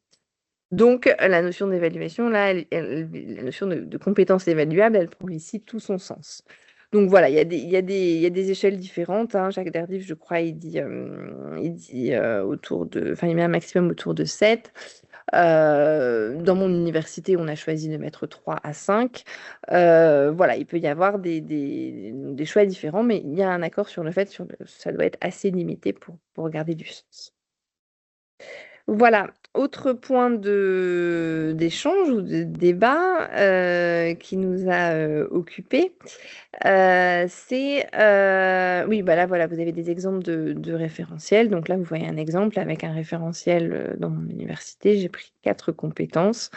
Donc, la notion d'évaluation, là, la notion de compétence évaluable, elle prend ici tout son sens. Donc voilà, il y a des échelles différentes, hein. Jacques Derdif, je crois, il met un maximum autour de 7. Dans mon université, on a choisi de mettre 3 à 5. Voilà, il peut y avoir des choix différents, mais il y a un accord sur le fait que ça doit être assez limité pour garder du sens. Voilà, autre point d'échange ou de débat qui nous a occupés, oui, bah là, voilà, vous avez des exemples de référentiels. Donc là, vous voyez un exemple avec un référentiel dans mon université. J'ai pris 4 compétences.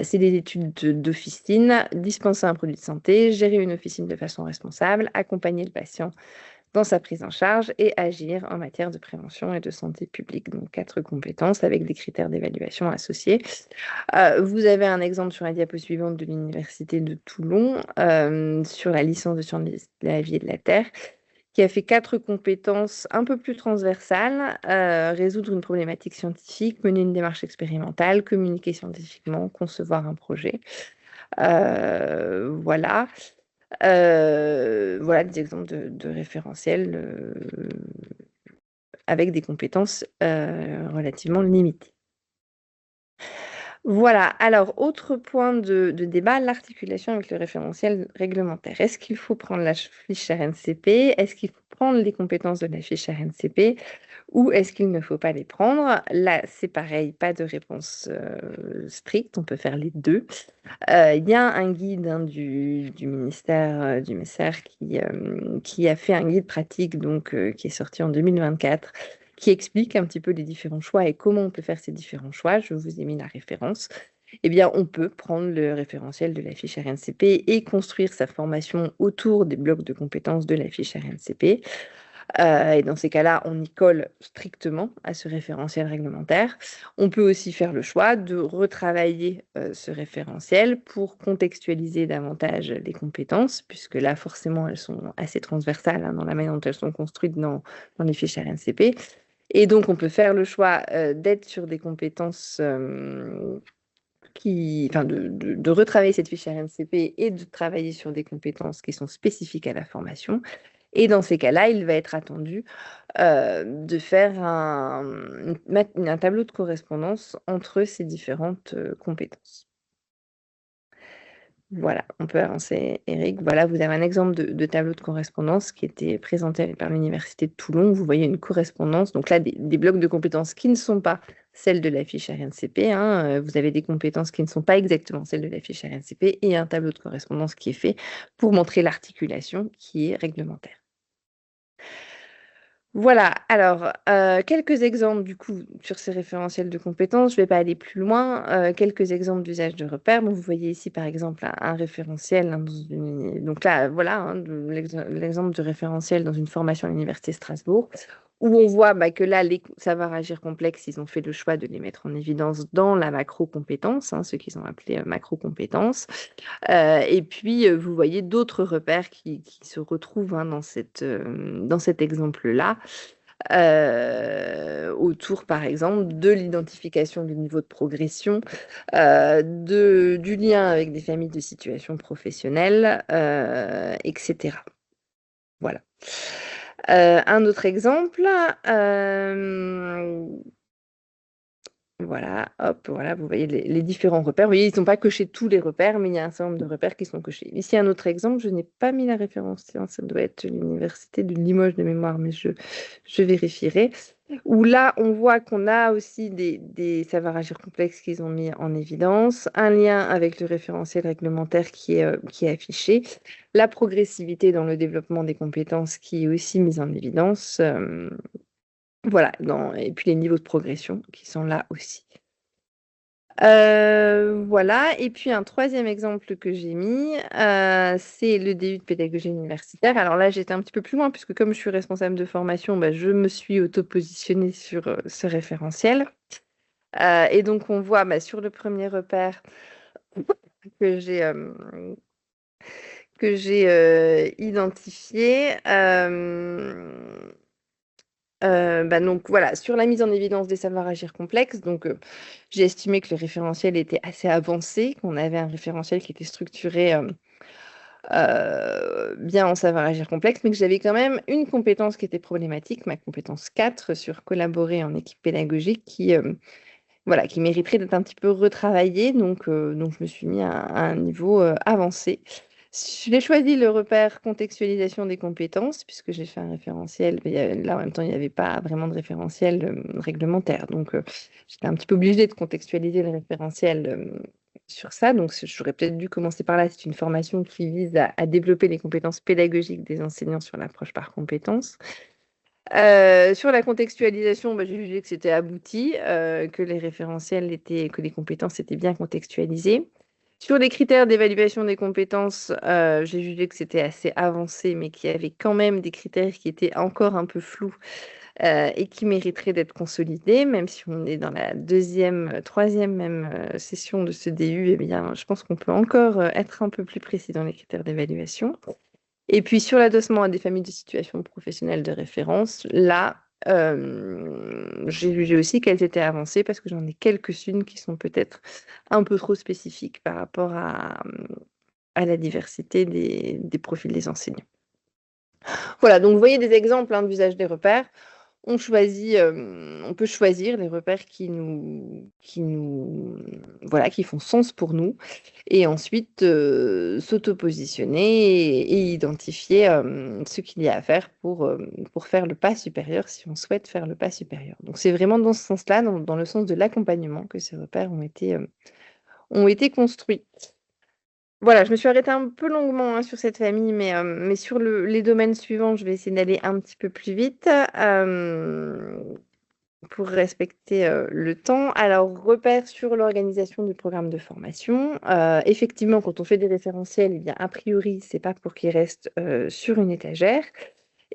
C'est des études d'officine, dispenser un produit de santé, gérer une officine de façon responsable, accompagner le patient dans sa prise en charge et agir en matière de prévention et de santé publique. Donc, 4 compétences avec des critères d'évaluation associés. Vous avez un exemple sur la diapo suivante de l'Université de Toulon sur la licence de sciences de la vie et de la Terre qui a fait 4 compétences un peu plus transversales, résoudre une problématique scientifique, mener une démarche expérimentale, communiquer scientifiquement, concevoir un projet. Voilà. Voilà des exemples de référentiels avec des compétences relativement limitées. Voilà, alors autre point de débat, l'articulation avec le référentiel réglementaire. Est-ce qu'il faut prendre la fiche RNCP? Est-ce qu'il faut prendre les compétences de la fiche RNCP? Ou est-ce qu'il ne faut pas les prendre? Là, c'est pareil, pas de réponse stricte, on peut faire les deux. Il y a un guide hein, du ministère du MESSER qui a fait un guide pratique donc, qui est sorti en 2024 qui explique un petit peu les différents choix et comment on peut faire ces différents choix. Je vous ai mis la référence. Eh bien, on peut prendre le référentiel de la fiche RNCP et construire sa formation autour des blocs de compétences de la fiche RNCP. Et dans ces cas-là, on y colle strictement à ce référentiel réglementaire. On peut aussi faire le choix de retravailler ce référentiel pour contextualiser davantage les compétences, puisque là, forcément, elles sont assez transversales hein, dans la manière dont elles sont construites dans les fiches RNCP. Et donc, on peut faire le choix d'être sur des compétences de retravailler cette fiche RNCP et de travailler sur des compétences qui sont spécifiques à la formation. Et dans ces cas-là, il va être attendu de faire un tableau de correspondance entre ces différentes compétences. Voilà, on peut avancer, Eric. Voilà, vous avez un exemple de tableau de correspondance qui était présenté par l'Université de Toulon. Vous voyez une correspondance. Donc là, des blocs de compétences qui ne sont pas celles de la fiche RNCP. Hein. Vous avez des compétences qui ne sont pas exactement celles de la fiche RNCP et un tableau de correspondance qui est fait pour montrer l'articulation qui est réglementaire. Voilà, alors quelques exemples du coup sur ces référentiels de compétences. Je ne vais pas aller plus loin. Quelques exemples d'usage de repères. Donc, vous voyez ici par exemple un référentiel. Hein, donc là, voilà hein, l'exemple de référentiel dans une formation à l'Université de Strasbourg, où on voit que là, les savoirs agir complexes, ils ont fait le choix de les mettre en évidence dans la macro-compétence, hein, ce qu'ils ont appelé macro-compétences. Et puis, vous voyez d'autres repères qui se retrouvent hein, dans cet exemple-là, autour, par exemple, de l'identification du niveau de progression, du lien avec des familles de situations professionnelles, etc. Voilà. Un autre exemple, voilà, hop, voilà, vous voyez les différents repères. Vous voyez, ils ne sont pas cochés tous les repères, mais il y a un certain nombre de repères qui sont cochés. Ici, un autre exemple, je n'ai pas mis la référence, tiens, ça doit être l'université de Limoges de mémoire, mais je vérifierai. Où là, on voit qu'on a aussi des savoirs agir complexes qu'ils ont mis en évidence, un lien avec le référentiel réglementaire qui est affiché, la progressivité dans le développement des compétences qui est aussi mise en évidence. Voilà, et puis les niveaux de progression qui sont là aussi. Voilà, et puis un troisième exemple que j'ai mis, c'est le DU de pédagogie universitaire. Alors là, j'étais un petit peu plus loin, puisque comme je suis responsable de formation, je me suis auto-positionnée sur ce référentiel. Et donc, on voit sur le premier repère que j'ai identifié, Donc voilà, sur la mise en évidence des savoirs agir complexes, j'ai estimé que le référentiel était assez avancé, qu'on avait un référentiel qui était structuré bien en savoir agir complexe, mais que j'avais quand même une compétence qui était problématique, ma compétence 4 sur collaborer en équipe pédagogique, voilà, qui mériterait d'être un petit peu retravaillée. Donc je me suis mis à un niveau avancé. J'ai choisi le repère contextualisation des compétences, puisque j'ai fait un référentiel. Mais là, en même temps, il n'y avait pas vraiment de référentiel réglementaire. Donc, j'étais un petit peu obligée de contextualiser le référentiel sur ça. Donc, j'aurais peut-être dû commencer par là. C'est une formation qui vise à développer les compétences pédagogiques des enseignants sur l'approche par compétences. Sur la contextualisation, j'ai jugé que c'était abouti, que les référentiels que les compétences étaient bien contextualisées. Sur les critères d'évaluation des compétences, j'ai jugé que c'était assez avancé, mais qu'il y avait quand même des critères qui étaient encore un peu flous et qui mériteraient d'être consolidés, même si on est dans la troisième même session de ce DU, eh bien, je pense qu'on peut encore être un peu plus précis dans les critères d'évaluation. Et puis sur l'adossement à des familles de situation professionnelle de référence, là, j'ai jugé aussi qu'elles étaient avancées parce que j'en ai quelques-unes qui sont peut-être un peu trop spécifiques par rapport à la diversité des profils des enseignants. Voilà, donc vous voyez des exemples d'usage des repères. On peut choisir les repères voilà, qui font sens pour nous, et ensuite s'auto-positionner et identifier ce qu'il y a à faire pour faire le pas supérieur si on souhaite faire le pas supérieur. Donc c'est vraiment dans ce sens-là, dans le sens de l'accompagnement, que ces repères ont été construits. Voilà, je me suis arrêtée un peu longuement sur cette famille, mais sur les domaines suivants, je vais essayer d'aller un petit peu plus vite pour respecter le temps. Alors, repère sur l'organisation du programme de formation. Effectivement, quand on fait des référentiels, eh bien, a priori, c'est pas pour qu'ils restent sur une étagère.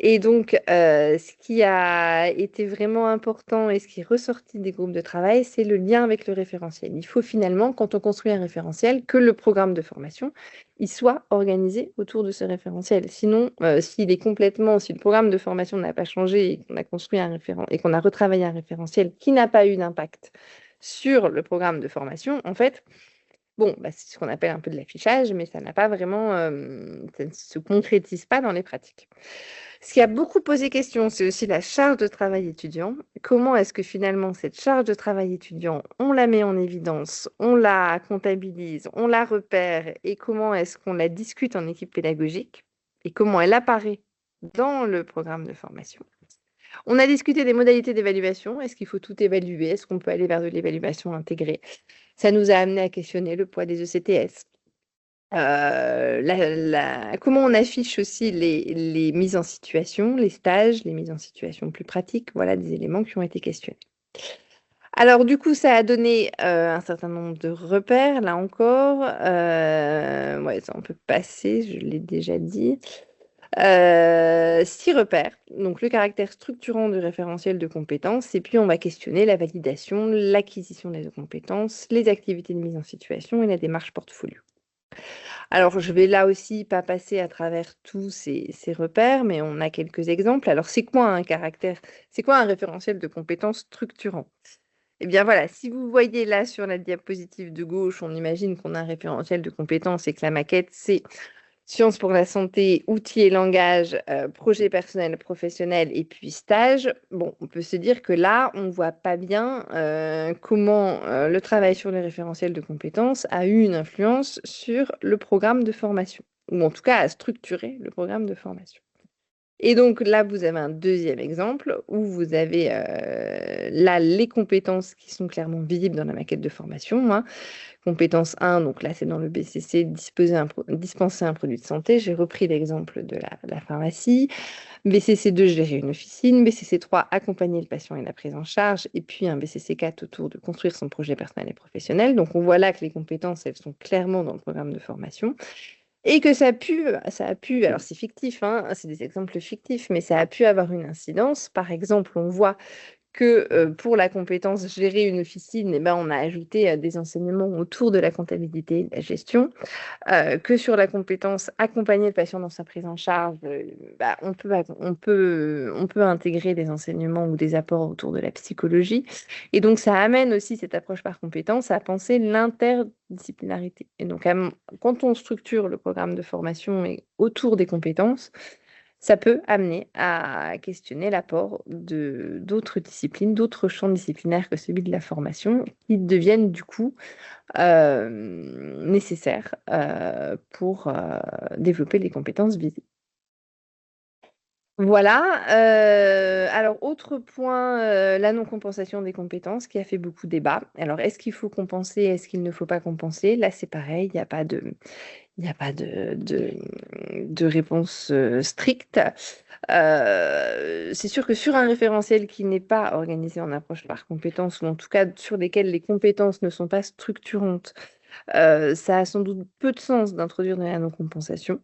Et donc, ce qui a été vraiment important et ce qui est ressorti des groupes de travail, c'est le lien avec le référentiel. Il faut finalement, quand on construit un référentiel, que le programme de formation, il soit organisé autour de ce référentiel. Sinon, si le programme de formation n'a pas changé et qu'on a construit et qu'on a retravaillé un référentiel qui n'a pas eu d'impact sur le programme de formation, en fait, bon, c'est ce qu'on appelle un peu de l'affichage, mais ça n'a pas vraiment, ça ne se concrétise pas dans les pratiques. Ce qui a beaucoup posé question, c'est aussi la charge de travail étudiant. Comment est-ce que finalement cette charge de travail étudiant, on la met en évidence, on la comptabilise, on la repère, et comment est-ce qu'on la discute en équipe pédagogique et comment elle apparaît dans le programme de formation. On a discuté des modalités d'évaluation. Est-ce qu'il faut tout évaluer? Est-ce qu'on peut aller vers de l'évaluation intégrée? Ça nous a amené à questionner le poids des ECTS. Comment on affiche aussi les mises en situation, les stages, les mises en situation plus pratiques, voilà des éléments qui ont été questionnés. Alors du coup, ça a donné un certain nombre de repères, là encore. Ouais, ça on peut passer, je l'ai déjà dit. 6 repères, donc le caractère structurant du référentiel de compétences, et puis on va questionner la validation, l'acquisition des compétences, les activités de mise en situation et la démarche portfolio. Alors, je vais là aussi pas passer à travers tous ces repères, mais on a quelques exemples. Alors, c'est quoi un référentiel de compétences structurant? Eh bien voilà, si vous voyez là sur la diapositive de gauche, on imagine qu'on a un référentiel de compétences et que la maquette, c'est sciences pour la santé, outils et langage, projet personnel, professionnel et puis stage. Bon, on peut se dire que là, on ne voit pas bien comment le travail sur les référentiels de compétences a eu une influence sur le programme de formation, ou en tout cas a structuré le programme de formation. Et donc là, vous avez un deuxième exemple où vous avez là les compétences qui sont clairement visibles dans la maquette de formation. Compétence 1, donc là c'est dans le BCC, dispenser un produit de santé. J'ai repris l'exemple de la pharmacie. BCC 2, gérer une officine. BCC 3, accompagner le patient et la prise en charge. Et puis un BCC 4 autour de construire son projet personnel et professionnel. Donc on voit là que les compétences, elles sont clairement dans le programme de formation. Et que ça a pu, alors c'est fictif, c'est des exemples fictifs, mais ça a pu avoir une incidence. Par exemple, on voit que pour la compétence gérer une officine, eh ben, on a ajouté des enseignements autour de la comptabilité et de la gestion. Que sur la compétence accompagner le patient dans sa prise en charge, bah, on peut intégrer des enseignements ou des apports autour de la psychologie. Et donc, ça amène aussi cette approche par compétence à penser l'interdisciplinarité. Et donc, quand on structure le programme de formation autour des compétences, ça peut amener à questionner l'apport de d'autres disciplines, d'autres champs disciplinaires que celui de la formation, qui deviennent du coup nécessaires pour développer les compétences visées. Voilà, alors autre point, la non-compensation des compétences qui a fait beaucoup débat. Alors est-ce qu'il faut compenser? Est-ce qu'il ne faut pas compenser? Là, c'est pareil, il y a pas de réponse, stricte. C'est sûr que sur un référentiel qui n'est pas organisé en approche par compétences ou en tout cas sur lesquels les compétences ne sont pas structurantes, ça a sans doute peu de sens d'introduire de la non-compensation.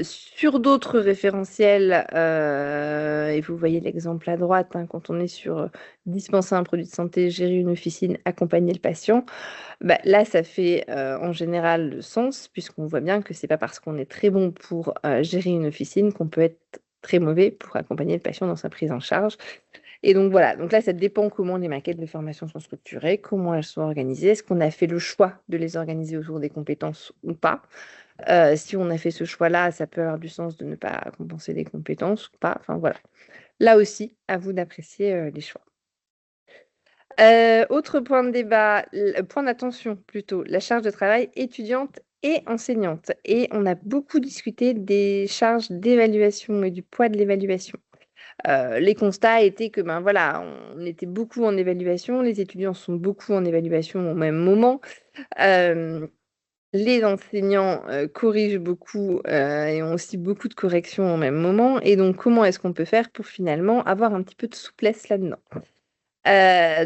Sur d'autres référentiels, et vous voyez l'exemple à droite, hein, quand on est sur, dispenser un produit de santé, gérer une officine, accompagner le patient, bah, là, ça fait, en général le sens puisqu'on voit bien que c'est pas parce qu'on est très bon pour, gérer une officine qu'on peut être très mauvais pour accompagner le patient dans sa prise en charge. Et donc voilà, donc là, ça dépend comment les maquettes de formation sont structurées, comment elles sont organisées. Est-ce qu'on a fait le choix de les organiser autour des compétences ou pas? Si on a fait ce choix-là, ça peut avoir du sens de ne pas compenser les compétences ou pas. Enfin voilà. Là aussi, à vous d'apprécier, les choix. Autre point de débat, point d'attention plutôt, la charge de travail étudiante et enseignante. Et on a beaucoup discuté des charges d'évaluation et du poids de l'évaluation. Les constats étaient que, ben, voilà, on était beaucoup en évaluation, les étudiants sont beaucoup en évaluation au même moment. Les enseignants, corrigent beaucoup, et ont aussi beaucoup de corrections au même moment. Et donc comment est-ce qu'on peut faire pour finalement avoir un petit peu de souplesse là-dedans?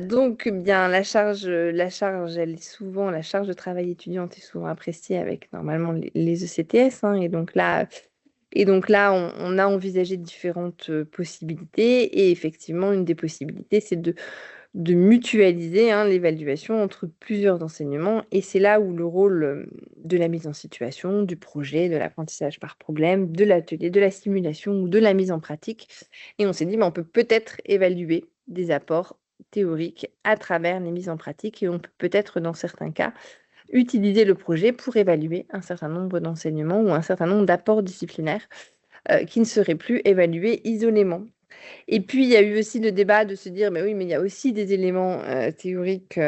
Donc bien la charge, elle est souvent la charge de travail étudiante est souvent appréciée avec normalement les ECTS, hein. Et donc là, on a envisagé différentes, possibilités et effectivement, une des possibilités, c'est de mutualiser, hein, l'évaluation entre plusieurs enseignements et c'est là où le rôle, de la mise en situation, du projet, de l'apprentissage par problème, de l'atelier, de la simulation ou de la mise en pratique et on s'est dit: «Mais on peut peut-être évaluer des apports théoriques à travers les mises en pratique et on peut peut-être, dans certains cas, utiliser le projet pour évaluer un certain nombre d'enseignements ou un certain nombre d'apports disciplinaires, qui ne seraient plus évalués isolément». Et puis, il y a eu aussi le débat de se dire: «Mais oui, mais il y a aussi des éléments, théoriques,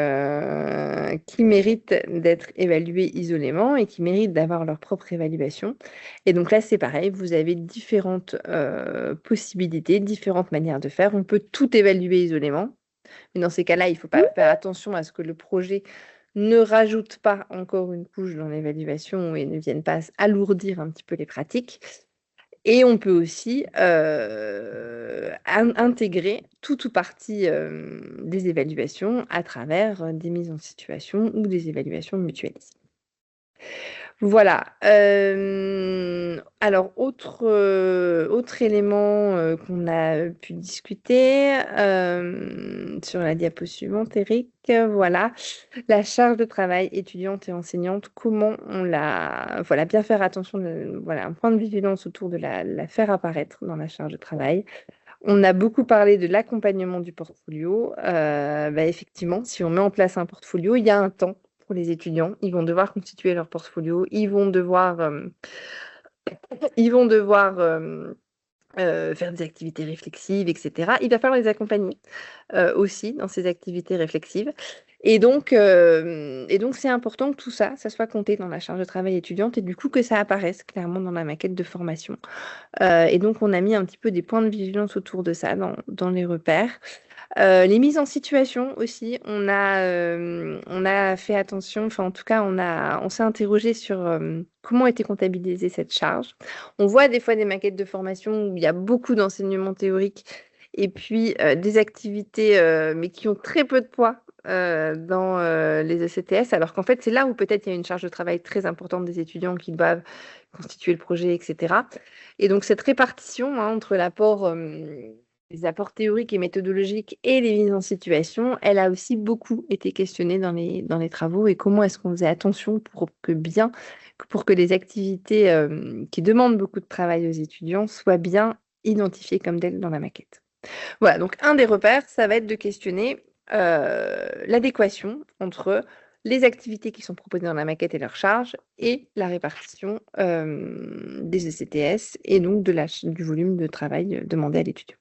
qui méritent d'être évalués isolément et qui méritent d'avoir leur propre évaluation». Et donc là, c'est pareil, vous avez différentes, possibilités, différentes manières de faire. On peut tout évaluer isolément, mais dans ces cas-là, il ne faut pas faire attention à ce que le projet ne rajoute pas encore une couche dans l'évaluation et ne vienne pas alourdir un petit peu les pratiques. Et on peut aussi, intégrer tout ou partie, des évaluations à travers, des mises en situation ou des évaluations mutualisées. Voilà, alors autre élément, qu'on a pu discuter, sur la diapo suivante, Eric, voilà. La charge de travail étudiante et enseignante, comment on la voilà, bien faire attention voilà, un point de vigilance autour de la faire apparaître dans la charge de travail. On a beaucoup parlé de l'accompagnement du portfolio. Bah, effectivement, si on met en place un portfolio, il y a un temps pour les étudiants. Ils vont devoir constituer leur portfolio. Ils vont devoir faire des activités réflexives et cetera. Il va falloir les accompagner, aussi dans ces activités réflexives et donc c'est important que tout ça, ça soit compté dans la charge de travail étudiante et du coup que ça apparaisse clairement dans la maquette de formation. Et donc on a mis un petit peu des points de vigilance autour de ça dans les repères. Les mises en situation aussi, on a fait attention, enfin en tout cas on s'est interrogé sur, comment était comptabilisée cette charge. On voit des fois des maquettes de formation où il y a beaucoup d'enseignements théoriques et puis, des activités, mais qui ont très peu de poids, dans, les ECTS alors qu'en fait c'est là où peut-être il y a une charge de travail très importante des étudiants qui doivent constituer le projet et cetera. Et donc cette répartition, hein, entre l'apport, les apports théoriques et méthodologiques et les mises en situation, elle a aussi beaucoup été questionnée dans les travaux et comment est-ce qu'on faisait attention pour que les activités qui demandent beaucoup de travail aux étudiants soient bien identifiées comme telles dans la maquette. Voilà, donc un des repères, ça va être de questionner l'adéquation entre les activités qui sont proposées dans la maquette et leurs charges et la répartition des ECTS et donc du volume de travail demandé à l'étudiant.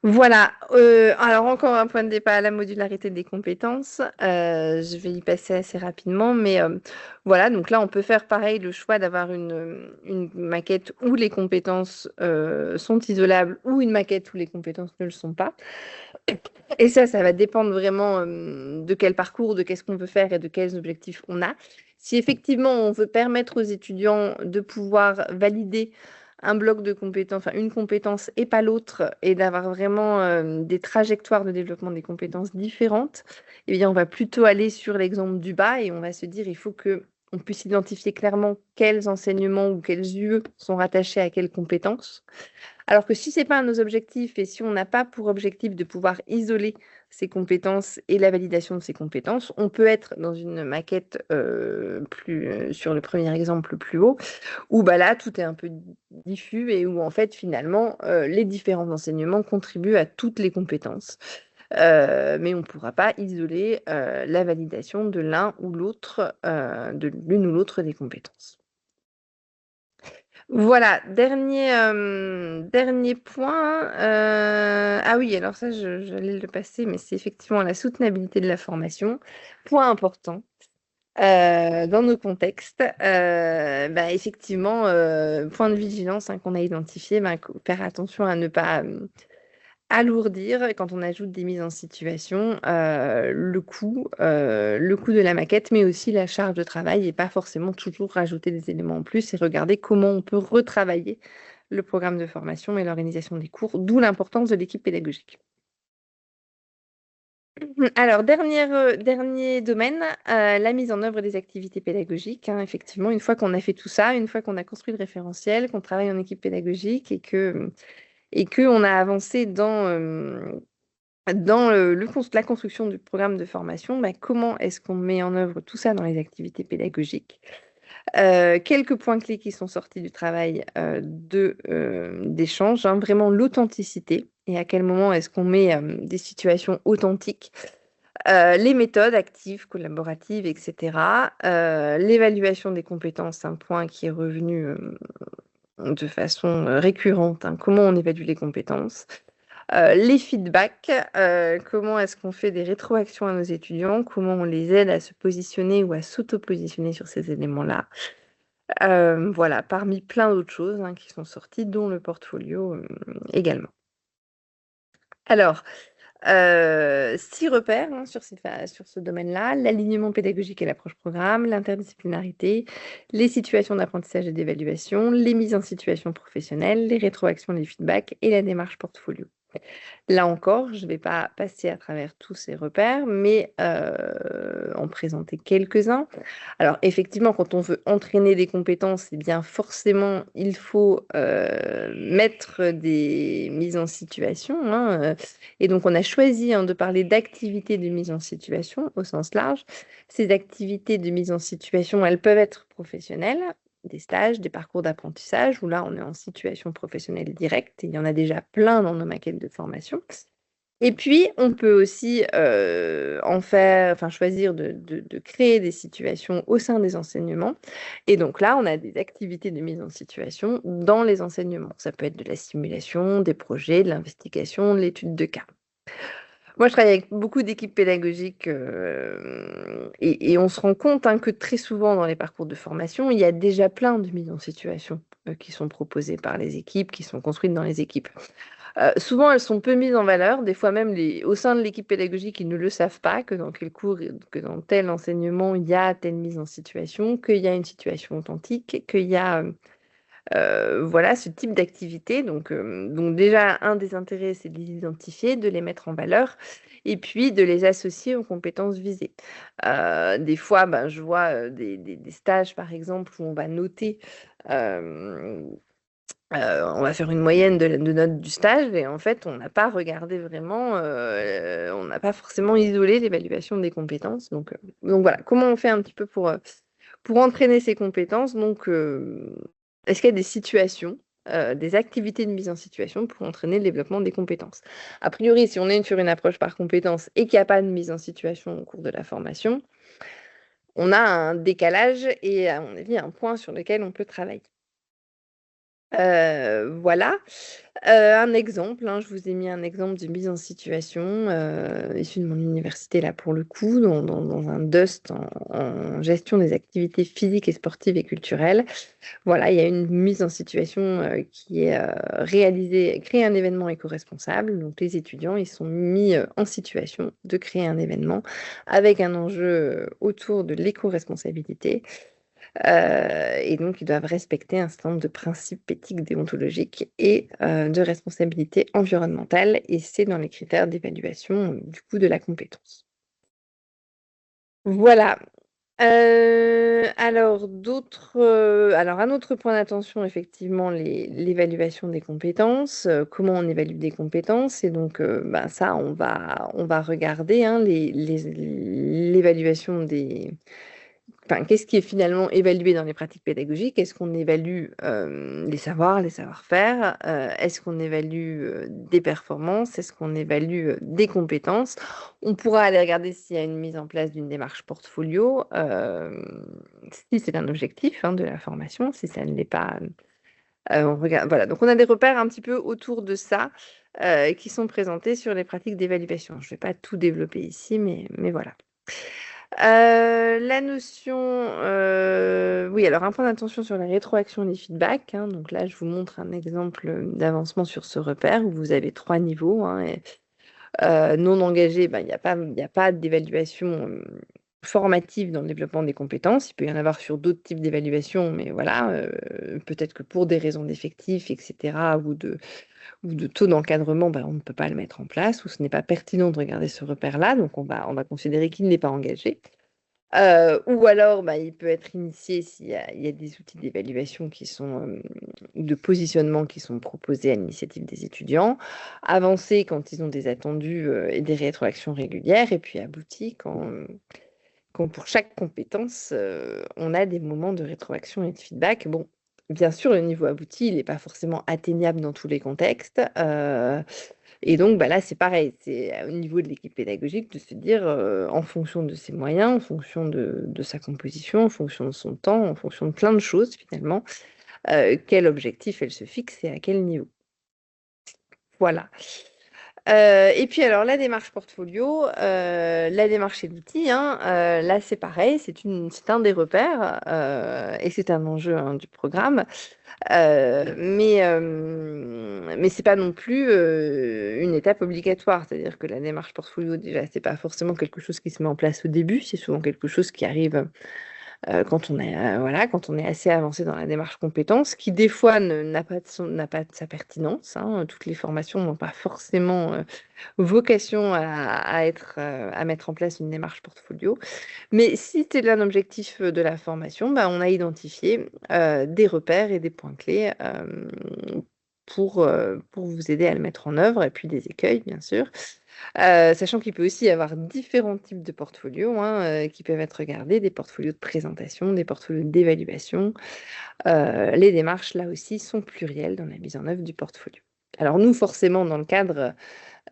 Voilà, alors encore un point de départ, la modularité des compétences. Je vais y passer assez rapidement, mais voilà, donc là, on peut faire pareil, le choix d'avoir une maquette où les compétences sont isolables ou une maquette où les compétences ne le sont pas. Et ça va dépendre vraiment de quel parcours, de qu'est-ce qu'on veut faire et de quels objectifs on a. Si effectivement, on veut permettre aux étudiants de pouvoir valider un bloc de compétences, enfin une compétence et pas l'autre, et d'avoir vraiment des trajectoires de développement des compétences différentes, eh bien, on va plutôt aller sur l'exemple du bas et on va se dire, il faut que on puisse identifier clairement quels enseignements ou quels UE sont rattachés à quelles compétences. Alors que si ce n'est pas un de nos objectifs et si on n'a pas pour objectif de pouvoir isoler ces compétences et la validation de ces compétences, on peut être dans une maquette sur le premier exemple plus haut, où bah, là, tout est un peu diffus et où en fait, finalement, les différents enseignements contribuent à toutes les compétences. Mais on ne pourra pas isoler la validation de l'un ou l'autre, de l'une ou l'autre des compétences. Voilà, dernier point. Ah oui, alors ça, j'allais le passer, mais c'est effectivement la soutenabilité de la formation. Point important dans nos contextes. Bah, effectivement, point de vigilance qu'on a identifié, bah, faire attention à ne pas alourdir quand on ajoute des mises en situation le coût de la maquette, mais aussi la charge de travail et pas forcément toujours rajouter des éléments en plus et regarder comment on peut retravailler le programme de formation et l'organisation des cours, d'où l'importance de l'équipe pédagogique. Alors, dernier domaine, la mise en œuvre des activités pédagogiques. Hein, effectivement, une fois qu'on a fait tout ça, une fois qu'on a construit le référentiel, qu'on travaille en équipe pédagogique et qu'on a avancé dans la construction du programme de formation, bah, comment est-ce qu'on met en œuvre tout ça dans les activités pédagogiques? Quelques points clés qui sont sortis du travail d'échange, hein, vraiment l'authenticité et à quel moment est-ce qu'on met des situations authentiques, les méthodes actives, collaboratives, etc. L'évaluation des compétences, un point qui est revenu de façon récurrente, hein, comment on évalue les compétences. Les feedbacks, comment est-ce qu'on fait des rétroactions à nos étudiants, comment on les aide à se positionner ou à s'auto-positionner sur ces éléments-là. Voilà, parmi plein d'autres choses hein, qui sont sorties, dont le portfolio également. Alors, 6 repères hein, sur ce domaine-là, l'alignement pédagogique et l'approche programme, l'interdisciplinarité, les situations d'apprentissage et d'évaluation, les mises en situation professionnelle, les rétroactions, les feedbacks et la démarche portfolio. Là encore, je ne vais pas passer à travers tous ces repères, mais en présenter quelques-uns. Alors effectivement, quand on veut entraîner des compétences, eh bien forcément, il faut mettre des mises en situation. Hein, et donc, on a choisi de parler d'activités de mise en situation au sens large. Ces activités de mise en situation, elles peuvent être professionnelles, des stages, des parcours d'apprentissage, où là, on est en situation professionnelle directe. Et il y en a déjà plein dans nos maquettes de formation. Et puis, on peut aussi choisir de créer des situations au sein des enseignements. Et donc là, on a des activités de mise en situation dans les enseignements. Ça peut être de la simulation, des projets, de l'investigation, de l'étude de cas. Moi, je travaille avec beaucoup d'équipes pédagogiques et on se rend compte que très souvent dans les parcours de formation, il y a déjà plein de mises en situation qui sont proposées par les équipes, qui sont construites dans les équipes. Souvent, elles sont peu mises en valeur. Des fois même, au sein de l'équipe pédagogique, ils ne le savent pas, que dans quel cours, que dans tel enseignement, il y a telle mise en situation, qu'il y a une situation authentique, qu'il y a voilà, ce type d'activité. Donc déjà, un des intérêts, c'est de les identifier, de les mettre en valeur et puis de les associer aux compétences visées. Des fois, je vois des stages, par exemple, où on va noter on va faire une moyenne de notes du stage et en fait, on n'a pas regardé vraiment, on n'a pas forcément isolé l'évaluation des compétences. Donc voilà, comment on fait un petit peu pour entraîner ces compétences? Donc, est-ce qu'il y a des situations, des activités de mise en situation pour entraîner le développement des compétences? A priori, si on est sur une approche par compétences et qu'il n'y a pas de mise en situation au cours de la formation, on a un décalage et à mon avis, un point sur lequel on peut travailler. Voilà. Un exemple, hein, je vous ai mis un exemple de mise en situation, issu de mon université là pour le coup, dans un DUST en gestion des activités physiques et sportives et culturelles. Voilà, il y a une mise en situation, qui est, réalisée créer un événement éco-responsable. Donc les étudiants, ils sont mis, en situation de créer un événement avec un enjeu, autour de l'éco-responsabilité. Et donc, ils doivent respecter un certain nombre de principes éthiques, déontologiques et de responsabilité environnementale. Et c'est dans les critères d'évaluation, du coup, de la compétence. Voilà. Alors un autre point d'attention, effectivement, l'évaluation des compétences. Comment on évalue des compétences? Et donc, ça, on va regarder, hein, l'évaluation des. Enfin, qu'est-ce qui est finalement évalué dans les pratiques pédagogiques? Est-ce qu'on évalue les savoirs, les savoir-faire? Est-ce qu'on évalue des performances? Est-ce qu'on évalue des compétences? On pourra aller regarder s'il y a une mise en place d'une démarche portfolio, si c'est un objectif, hein, de la formation. Si ça ne l'est pas, on regarde. Voilà, donc on a des repères un petit peu autour de ça, qui sont présentés sur les pratiques d'évaluation. Je ne vais pas tout développer ici, mais voilà. La notion, oui, alors un point d'attention sur la rétroaction et les feedbacks, hein. Donc là, je vous montre un exemple d'avancement sur ce repère où vous avez 3 niveaux, hein, non engagé, il y a pas d'évaluation, formative dans le développement des compétences. Il peut y en avoir sur d'autres types d'évaluation, mais voilà, peut-être que pour des raisons d'effectifs et cetera ou de taux d'encadrement, on ne peut pas le mettre en place ou ce n'est pas pertinent de regarder ce repère-là, donc on va considérer qu'il n'est pas engagé. Ou alors, il peut être initié s'il y a des outils d'évaluation qui sont, ou de positionnement qui sont proposés à l'initiative des étudiants. Avancé quand ils ont des attendus, et des rétroactions régulières et puis abouti quand pour chaque compétence, on a des moments de rétroaction et de feedback. Bon, bien sûr, le niveau abouti, il n'est pas forcément atteignable dans tous les contextes, et donc là, c'est pareil, c'est au niveau de l'équipe pédagogique de se dire, en fonction de ses moyens, en fonction de sa composition, en fonction de son temps, en fonction de plein de choses finalement, quel objectif elle se fixe et à quel niveau. Voilà. Et puis alors la démarche portfolio, la démarche et l'outil, hein, là c'est pareil, c'est un des repères, et c'est un enjeu, hein, du programme. Mais c'est pas non plus, une étape obligatoire. C'est-à-dire que la démarche portfolio déjà, c'est pas forcément quelque chose qui se met en place au début, c'est souvent quelque chose qui arrive, quand on est, voilà, quand on est assez avancé dans la démarche compétences, qui des fois n'a pas de sa pertinence, hein. Toutes les formations n'ont pas forcément, vocation à mettre en place une démarche portfolio. Mais si c'est un objectif, de la formation, on a identifié, des repères et des points clés, pour vous aider à le mettre en œuvre et puis des écueils, bien sûr. Sachant qu'il peut aussi y avoir différents types de portfolios, hein, qui peuvent être regardés, des portfolios de présentation, des portfolios d'évaluation. Les démarches, là aussi, sont plurielles dans la mise en œuvre du portfolio. Alors nous, forcément, dans le cadre,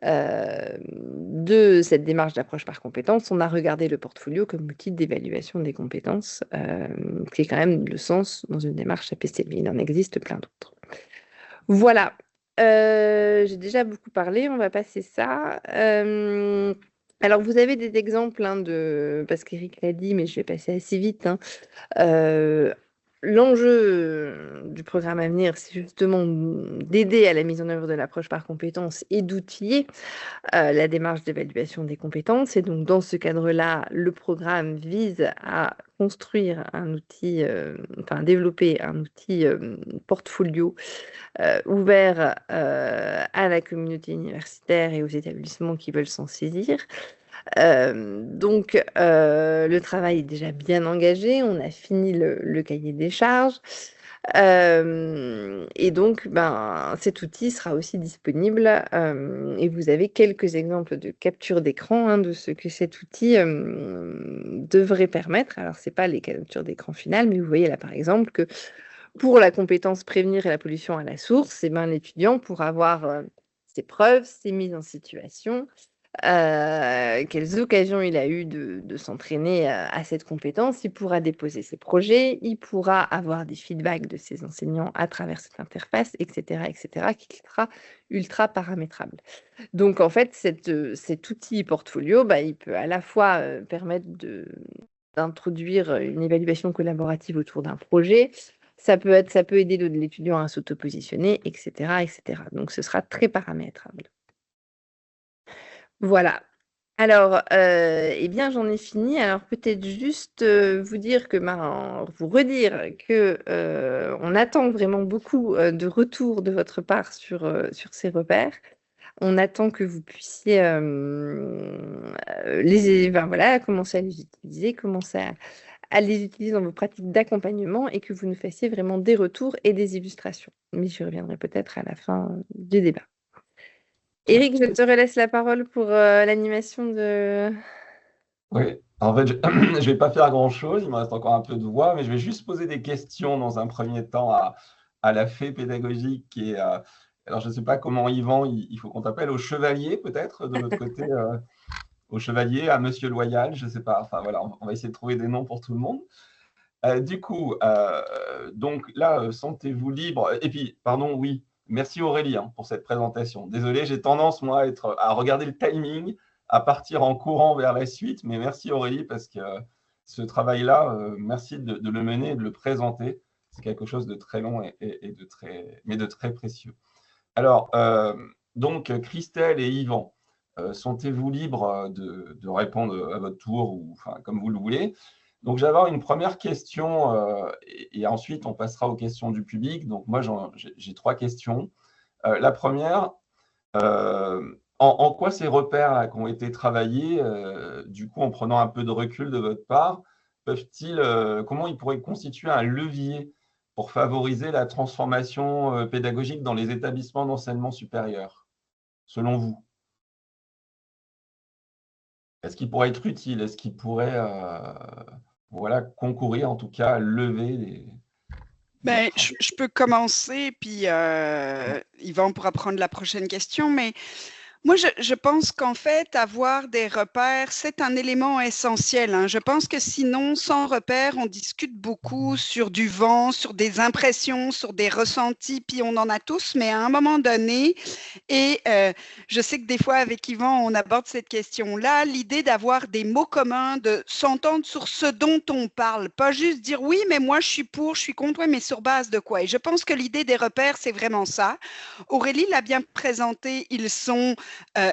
de cette démarche d'approche par compétences, on a regardé le portfolio comme outil d'évaluation des compétences, qui est quand même le sens dans une démarche APCV. Il en existe plein d'autres. Voilà, j'ai déjà beaucoup parlé, on va passer ça. Alors vous avez des exemples, hein, parce qu'Éric l'a dit, mais je vais passer assez vite, hein. L'enjeu, du programme à venir, c'est justement d'aider à la mise en œuvre de l'approche par compétences et d'outiller, la démarche d'évaluation des compétences. Et donc, dans ce cadre-là, le programme vise à construire un outil, enfin, développer un outil, portfolio, ouvert, à la communauté universitaire et aux établissements qui veulent s'en saisir. Donc, le travail est déjà bien engagé. On a fini le cahier des charges. Et donc, cet outil sera aussi disponible et vous avez quelques exemples de capture d'écran de ce que cet outil devrait permettre. Alors, ce n'est pas les captures d'écran finales, mais vous voyez là, par exemple, que pour la compétence prévenir et la pollution à la source, l'étudiant pourra avoir ses preuves, ses mises en situation, quelles occasions il a eu de s'entraîner à cette compétence. Il pourra déposer ses projets, il pourra avoir des feedbacks de ses enseignants à travers cette interface, etc., qui sera ultra paramétrable. Donc, en fait, cet outil portfolio, il peut à la fois permettre d'introduire une évaluation collaborative autour d'un projet. Ça peut aider l'étudiant à s'auto-positionner, etc. Donc, ce sera très paramétrable. Voilà. Alors, j'en ai fini. Alors, peut-être juste vous dire vous redire que on attend vraiment beaucoup de retours de votre part sur ces repères. On attend que vous puissiez commencer à les utiliser, commencer à les utiliser dans vos pratiques d'accompagnement et que vous nous fassiez vraiment des retours et des illustrations. Mais je reviendrai peut-être à la fin du débat. Éric, je te relaisse la parole pour l'animation de... Oui, en fait, je ne vais pas faire grand-chose, il me reste encore un peu de voix, mais je vais juste poser des questions dans un premier temps à la fée pédagogique qui est... alors, je ne sais pas comment, Yvan, il faut qu'on t'appelle au chevalier, peut-être, de l'autre côté, au chevalier, à Monsieur Loyal, je ne sais pas. Enfin, voilà, on va essayer de trouver des noms pour tout le monde. Du coup, donc là, sentez-vous libre. Et puis, pardon, oui, merci Aurélie pour cette présentation. Désolé, j'ai tendance, moi, à regarder le timing, à partir en courant vers la suite, mais merci Aurélie, parce que ce travail-là, merci de le mener et de le présenter. C'est quelque chose de très long mais de très précieux. Alors, donc, Christelle et Yvan, sentez-vous libres de répondre à votre tour, ou enfin, comme vous le voulez. Donc, j'ai avoir une première question et ensuite, on passera aux questions du public. Donc, moi, j'ai 3 questions. La première, en quoi ces repères là, qui ont été travaillés, du coup, en prenant un peu de recul de votre part, comment ils pourraient constituer un levier pour favoriser la transformation pédagogique dans les établissements d'enseignement supérieur, selon vous? Est-ce qu'ils pourraient être utiles? Est-ce qu'ils pourraient concourir, en tout cas, à lever les... Je peux commencer, puis Yvan pourra prendre la prochaine question, mais moi, je pense qu'en fait, avoir des repères, c'est un élément essentiel. Je pense que sinon, sans repères, on discute beaucoup sur du vent, sur des impressions, sur des ressentis, puis on en a tous, mais à un moment donné, et je sais que des fois, avec Yvan, on aborde cette question-là, l'idée d'avoir des mots communs, de s'entendre sur ce dont on parle, pas juste dire oui, mais moi, je suis pour, je suis contre, oui, mais sur base de quoi? Et je pense que l'idée des repères, c'est vraiment ça. Aurélie l'a bien présenté, ils sont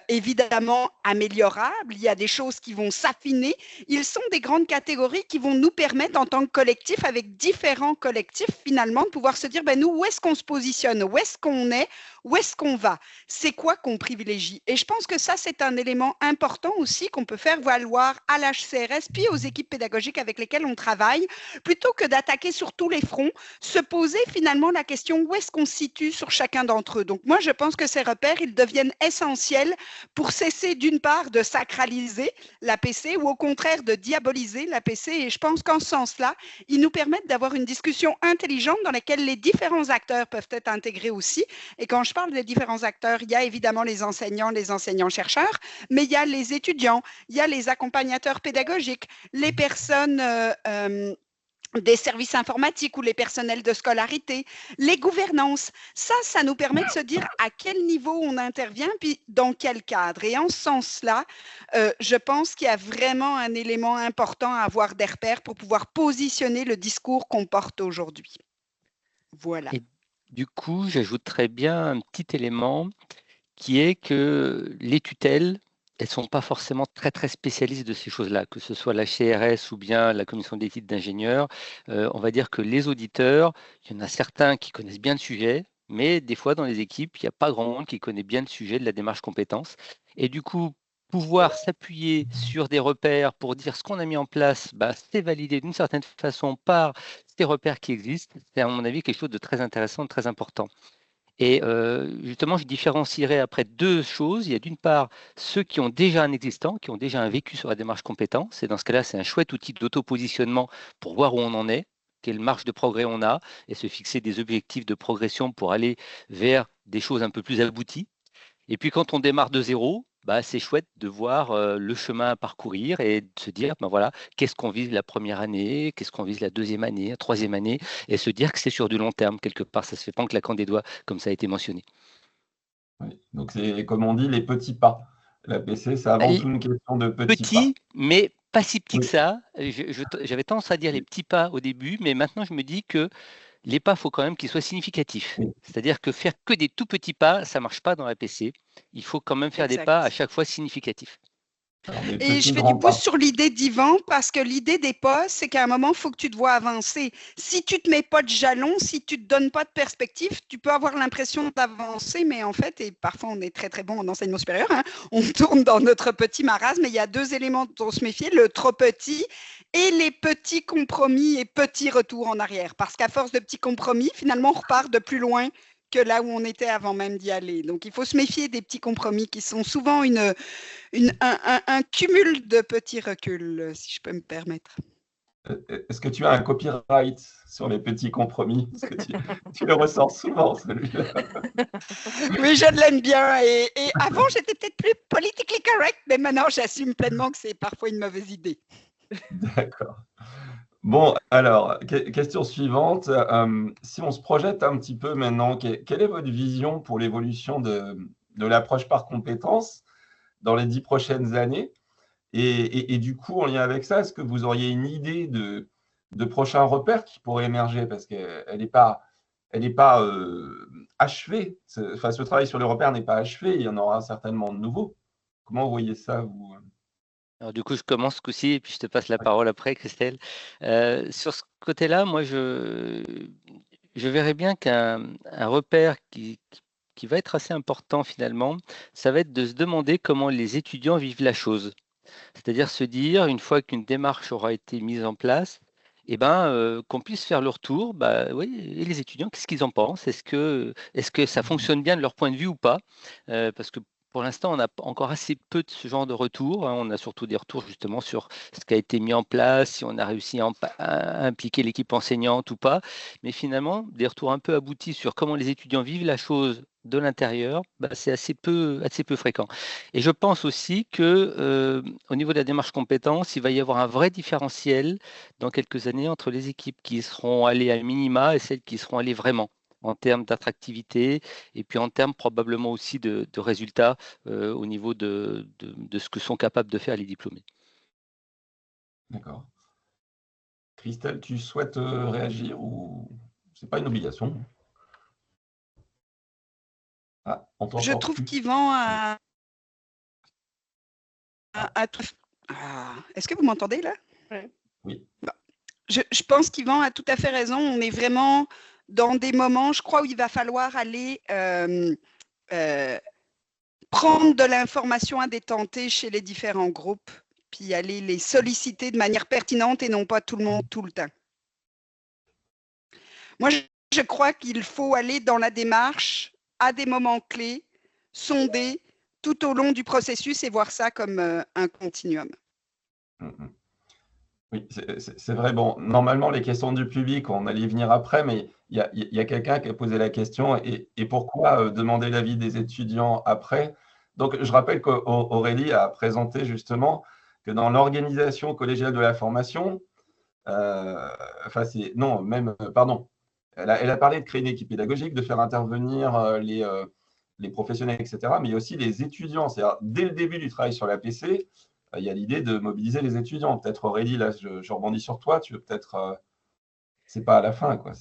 évidemment améliorables, il y a des choses qui vont s'affiner, ils sont des grandes catégories qui vont nous permettre en tant que collectif, avec différents collectifs finalement, de pouvoir se dire, nous, où est-ce qu'on se positionne, où est-ce qu'on est, où est-ce qu'on va, c'est quoi qu'on privilégie. Et je pense que ça, c'est un élément important aussi qu'on peut faire valoir à l'HCRS, puis aux équipes pédagogiques avec lesquelles on travaille, plutôt que d'attaquer sur tous les fronts, se poser finalement la question où est-ce qu'on se situe sur chacun d'entre eux. Donc moi, je pense que ces repères, ils deviennent essentiels pour cesser d'une part de sacraliser l'APC ou au contraire de diaboliser l'APC. Et je pense qu'en ce sens-là, ils nous permettent d'avoir une discussion intelligente dans laquelle les différents acteurs peuvent être intégrés aussi. Et quand je parle des différents acteurs, il y a évidemment les enseignants-chercheurs, mais il y a les étudiants, il y a les accompagnateurs pédagogiques, les personnes des services informatiques ou les personnels de scolarité, les gouvernances. Ça nous permet de se dire à quel niveau on intervient, puis dans quel cadre. Et en ce sens-là, je pense qu'il y a vraiment un élément important à avoir des repères pour pouvoir positionner le discours qu'on porte aujourd'hui. Voilà. Et du coup, j'ajouterais bien un petit élément qui est que les tutelles, elles ne sont pas forcément très, très spécialistes de ces choses-là, que ce soit la CRS ou bien la commission d'éthique d'ingénieurs. On va dire que les auditeurs, il y en a certains qui connaissent bien le sujet, mais des fois, dans les équipes, il n'y a pas grand monde qui connaît bien le sujet de la démarche compétence. Et du coup, pouvoir s'appuyer sur des repères pour dire ce qu'on a mis en place, c'est validé d'une certaine façon par ces repères qui existent, c'est à mon avis quelque chose de très intéressant, de très important. Et justement, je différencierai après deux choses. Il y a d'une part ceux qui ont déjà un existant, qui ont déjà un vécu sur la démarche compétence. Et dans ce cas-là, c'est un chouette outil d'auto-positionnement pour voir où on en est, quelle marge de progrès on a, et se fixer des objectifs de progression pour aller vers des choses un peu plus abouties. Et puis quand on démarre de zéro, bah, c'est chouette de voir le chemin à parcourir et de se dire, ben voilà, qu'est-ce qu'on vise la première année, qu'est-ce qu'on vise la deuxième année, la troisième année, et se dire que c'est sur du long terme quelque part. Ça se fait pas en claquant des doigts, comme ça a été mentionné. Oui. Donc, c'est comme on dit, les petits pas. La PC, c'est avant tout une question de petits pas. Petit, mais pas si petit Oui. que ça. J'avais tendance à dire les petits pas au début, mais maintenant je me dis que les pas, il faut quand même qu'ils soient significatifs. Oui. C'est-à-dire que faire que des tout petits pas, ça ne marche pas dans la PC. Il faut quand même faire des pas à chaque fois significatifs. Alors, des Et petits je fais grands du pouce pas. sur l'idée d'Yvan parce que l'idée des pas, c'est qu'à un moment, il faut que tu te vois avancer. Si tu ne te mets pas de jalon, si tu ne te donnes pas de perspective, tu peux avoir l'impression d'avancer, mais en fait, et parfois on est très très bon en enseignement supérieur, hein, on tourne dans notre petit marasme, mais il y a deux éléments dont on se méfier, le trop petit et les petits compromis et petits retours en arrière. Parce qu'à force de petits compromis, finalement, on repart de plus loin que là où on était avant même d'y aller. Donc, il faut se méfier des petits compromis qui sont souvent un cumul de petits reculs, si je peux me permettre. Est-ce que tu as un copyright sur les petits compromis? Parce que tu le ressors souvent, celui-là. Oui, je l'aime bien. Et avant, j'étais peut-être plus politically correct, mais maintenant, j'assume pleinement que c'est parfois une mauvaise idée. D'accord. Bon, alors, question suivante. Si on se projette un petit peu maintenant, quelle est votre vision pour l'évolution de l'approche par compétences dans les 10 prochaines années? Et du coup, en lien avec ça, est-ce que vous auriez une idée de prochains repères qui pourraient émerger? Parce qu'elle n'est pas, achevée. Enfin, ce travail sur les repères n'est pas achevé. Il y en aura certainement de nouveaux. Comment vous voyez ça, vous? Alors, du coup, je commence ce coup-ci et puis je te passe la parole après, Christelle. Sur ce côté-là, moi, je verrais bien qu'un repère qui va être assez important finalement, ça va être de se demander comment les étudiants vivent la chose. C'est-à-dire se dire, une fois qu'une démarche aura été mise en place, eh ben, qu'on puisse faire le retour, bah, oui, et les étudiants, qu'est-ce qu'ils en pensent? Est-ce que ça fonctionne bien de leur point de vue ou pas? Parce que pour l'instant, on a encore assez peu de ce genre de retours, hein. On a surtout des retours justement sur ce qui a été mis en place, si on a réussi à impliquer l'équipe enseignante ou pas. Mais finalement, des retours un peu aboutis sur comment les étudiants vivent la chose de l'intérieur, bah, c'est assez peu fréquent. Et je pense aussi que au niveau de la démarche compétence, il va y avoir un vrai différentiel dans quelques années entre les équipes qui seront allées à minima et celles qui seront allées vraiment en termes d'attractivité et puis en termes probablement aussi de résultats au niveau de ce que sont capables de faire les diplômés. D'accord. Christelle, tu souhaites réagir ou c'est pas une obligation? Ah, on Je t'entend trouve plus. qu'Yvan a tout. Est-ce que vous m'entendez là? Oui. Je pense qu'Yvan a tout à fait raison. On est vraiment dans des moments, je crois, où il va falloir aller prendre de l'information à détenter chez les différents groupes, puis aller les solliciter de manière pertinente et non pas tout le monde tout le temps. Moi, je crois qu'il faut aller dans la démarche à des moments clés, sonder tout au long du processus et voir ça comme un continuum. Oui, c'est vrai. Bon, normalement, les questions du public, on allait y venir après, mais il y a quelqu'un qui a posé la question et pourquoi demander l'avis des étudiants après? Donc, je rappelle qu'Aurélie a présenté justement que dans l'organisation collégiale de la formation, pardon, elle a parlé de créer une équipe pédagogique, de faire intervenir les professionnels, etc., mais il y a aussi les étudiants. C'est-à-dire, dès le début du travail sur la PC, il y a l'idée de mobiliser les étudiants. Peut-être Aurélie, là, je rebondis sur toi, tu veux peut-être. C'est pas à la fin, quoi.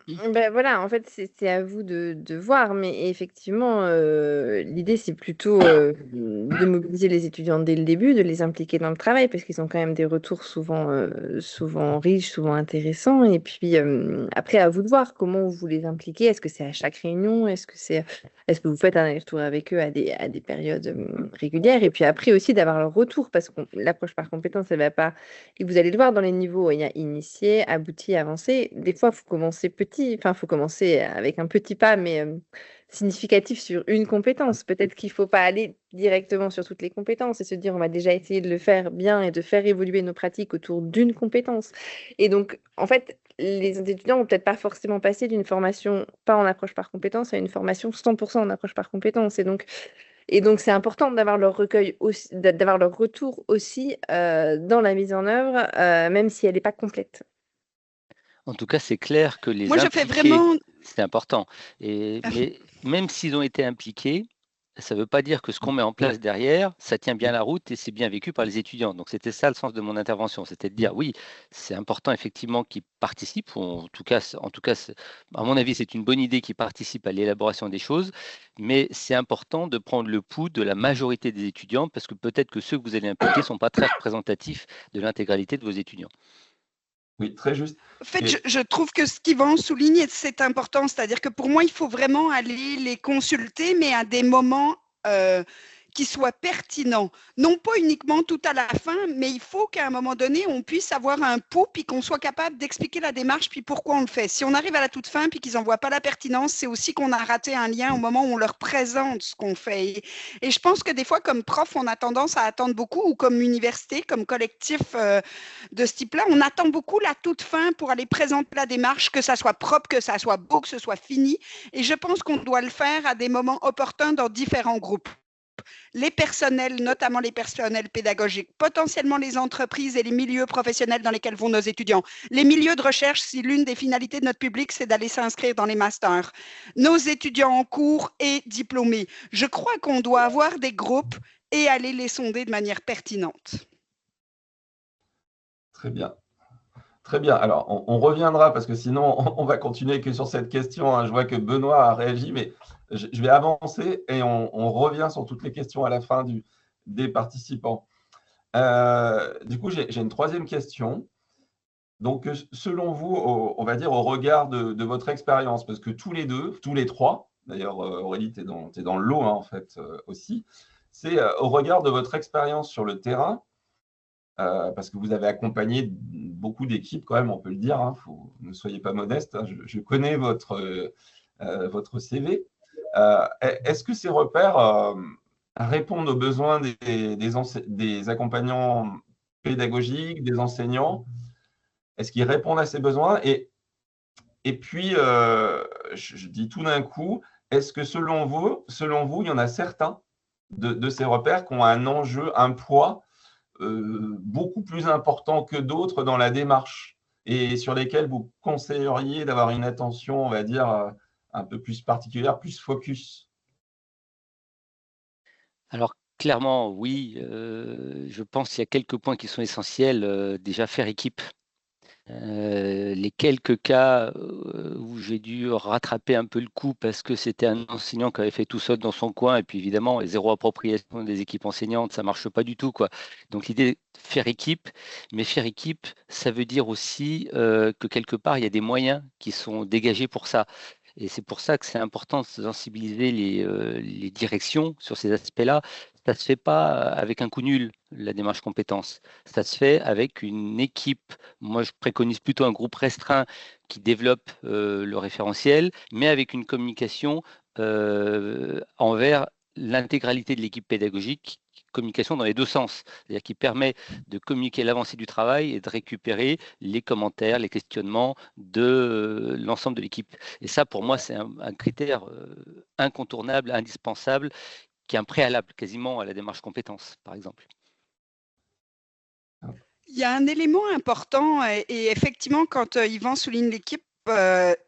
Ben voilà, en fait, c'est à vous de voir, mais effectivement, l'idée, c'est plutôt de mobiliser les étudiants dès le début, de les impliquer dans le travail, parce qu'ils ont quand même des retours souvent riches, souvent intéressants. Et puis, après, à vous de voir comment vous les impliquez. Est-ce que c'est à chaque réunion? Est-ce que vous faites un aller-retour avec eux à des périodes régulières? Et puis après aussi, d'avoir leur retour, parce que l'approche par compétence, elle va pas. Et vous allez le voir dans les niveaux, il y a initié, abouti, avancé. commencer. Des fois, il faut commencer petit, enfin, il faut commencer avec un petit pas, mais significatif sur une compétence. Peut-être qu'il ne faut pas aller directement sur toutes les compétences et se dire on va déjà essayer de le faire bien et de faire évoluer nos pratiques autour d'une compétence. Et donc, en fait, les étudiants vont peut-être pas forcément passer d'une formation pas en approche par compétence à une formation 100% en approche par compétence. Et donc, c'est important d'avoir leur recueil aussi, d'avoir leur retour aussi dans la mise en œuvre, même si elle n'est pas complète. En tout cas, c'est clair que les Moi, je fais impliqués, vraiment... c'est important. Mais même s'ils ont été impliqués, ça ne veut pas dire que ce qu'on met en place derrière, ça tient bien la route et c'est bien vécu par les étudiants. Donc, c'était ça le sens de mon intervention. C'était de dire, oui, c'est important effectivement qu'ils participent. Ou en tout cas, à mon avis, c'est une bonne idée qu'ils participent à l'élaboration des choses. Mais c'est important de prendre le pouls de la majorité des étudiants parce que peut-être que ceux que vous allez impliquer ne sont pas très représentatifs de l'intégralité de vos étudiants. Oui, très juste. En fait, je trouve que ce qu'Yvan souligne, c'est important. C'est-à-dire que pour moi, il faut vraiment aller les consulter, mais à des moments qui soient pertinents. Non pas uniquement tout à la fin, mais il faut qu'à un moment donné, on puisse avoir un pouls, puis qu'on soit capable d'expliquer la démarche, puis pourquoi on le fait. Si on arrive à la toute fin, puis qu'ils n'en voient pas la pertinence, c'est aussi qu'on a raté un lien au moment où on leur présente ce qu'on fait. Et je pense que des fois, comme prof, on a tendance à attendre beaucoup, ou comme université, comme collectif de ce type-là, on attend beaucoup la toute fin pour aller présenter la démarche, que ça soit propre, que ça soit beau, que ce soit fini. Et je pense qu'on doit le faire à des moments opportuns dans différents groupes. Les personnels, notamment les personnels pédagogiques, potentiellement les entreprises et les milieux professionnels dans lesquels vont nos étudiants. Les milieux de recherche, si l'une des finalités de notre public, c'est d'aller s'inscrire dans les masters. Nos étudiants en cours et diplômés. Je crois qu'on doit avoir des groupes et aller les sonder de manière pertinente. Très bien. Très bien. Alors, on reviendra parce que sinon, on va continuer que sur cette question. Hein. Je vois que Benoît a réagi, mais je vais avancer et on revient sur toutes les questions à la fin des participants. Du coup, j'ai une troisième question. Donc, selon vous, on va dire au regard de votre expérience, parce que tous les trois, d'ailleurs, Aurélie, tu es dans le lot hein, en fait aussi, c'est au regard de votre expérience sur le terrain, parce que vous avez accompagné beaucoup d'équipes quand même, on peut le dire, hein, ne soyez pas modeste, hein, je connais votre CV. Est-ce que ces repères répondent aux besoins des accompagnants pédagogiques, des enseignants? Est-ce qu'ils répondent à ces besoins? Et puis, je dis tout d'un coup, est-ce que selon vous, il y en a certains de ces repères qui ont un enjeu, un poids beaucoup plus important que d'autres dans la démarche et sur lesquels vous conseilleriez d'avoir une attention, on va dire, un peu plus particulière, plus focus? Alors, clairement, oui, je pense qu'il y a quelques points qui sont essentiels. Déjà, faire équipe. Les quelques cas où j'ai dû rattraper un peu le coup parce que c'était un enseignant qui avait fait tout seul dans son coin et puis évidemment, zéro appropriation des équipes enseignantes, ça marche pas du tout, quoi. Donc l'idée, faire équipe, mais faire équipe, ça veut dire aussi que quelque part, il y a des moyens qui sont dégagés pour ça. Et c'est pour ça que c'est important de sensibiliser les directions sur ces aspects-là. Ça ne se fait pas avec un coup nul, la démarche compétence. Ça se fait avec une équipe. Moi, je préconise plutôt un groupe restreint qui développe le référentiel, mais avec une communication envers l'intégralité de l'équipe pédagogique, communication dans les deux sens, c'est-à-dire qui permet de communiquer l'avancée du travail et de récupérer les commentaires, les questionnements de l'ensemble de l'équipe. Et ça, pour moi, c'est un critère incontournable, indispensable, qui est un préalable quasiment à la démarche compétence, par exemple. Il y a un élément important et effectivement, quand Yvan souligne l'équipe,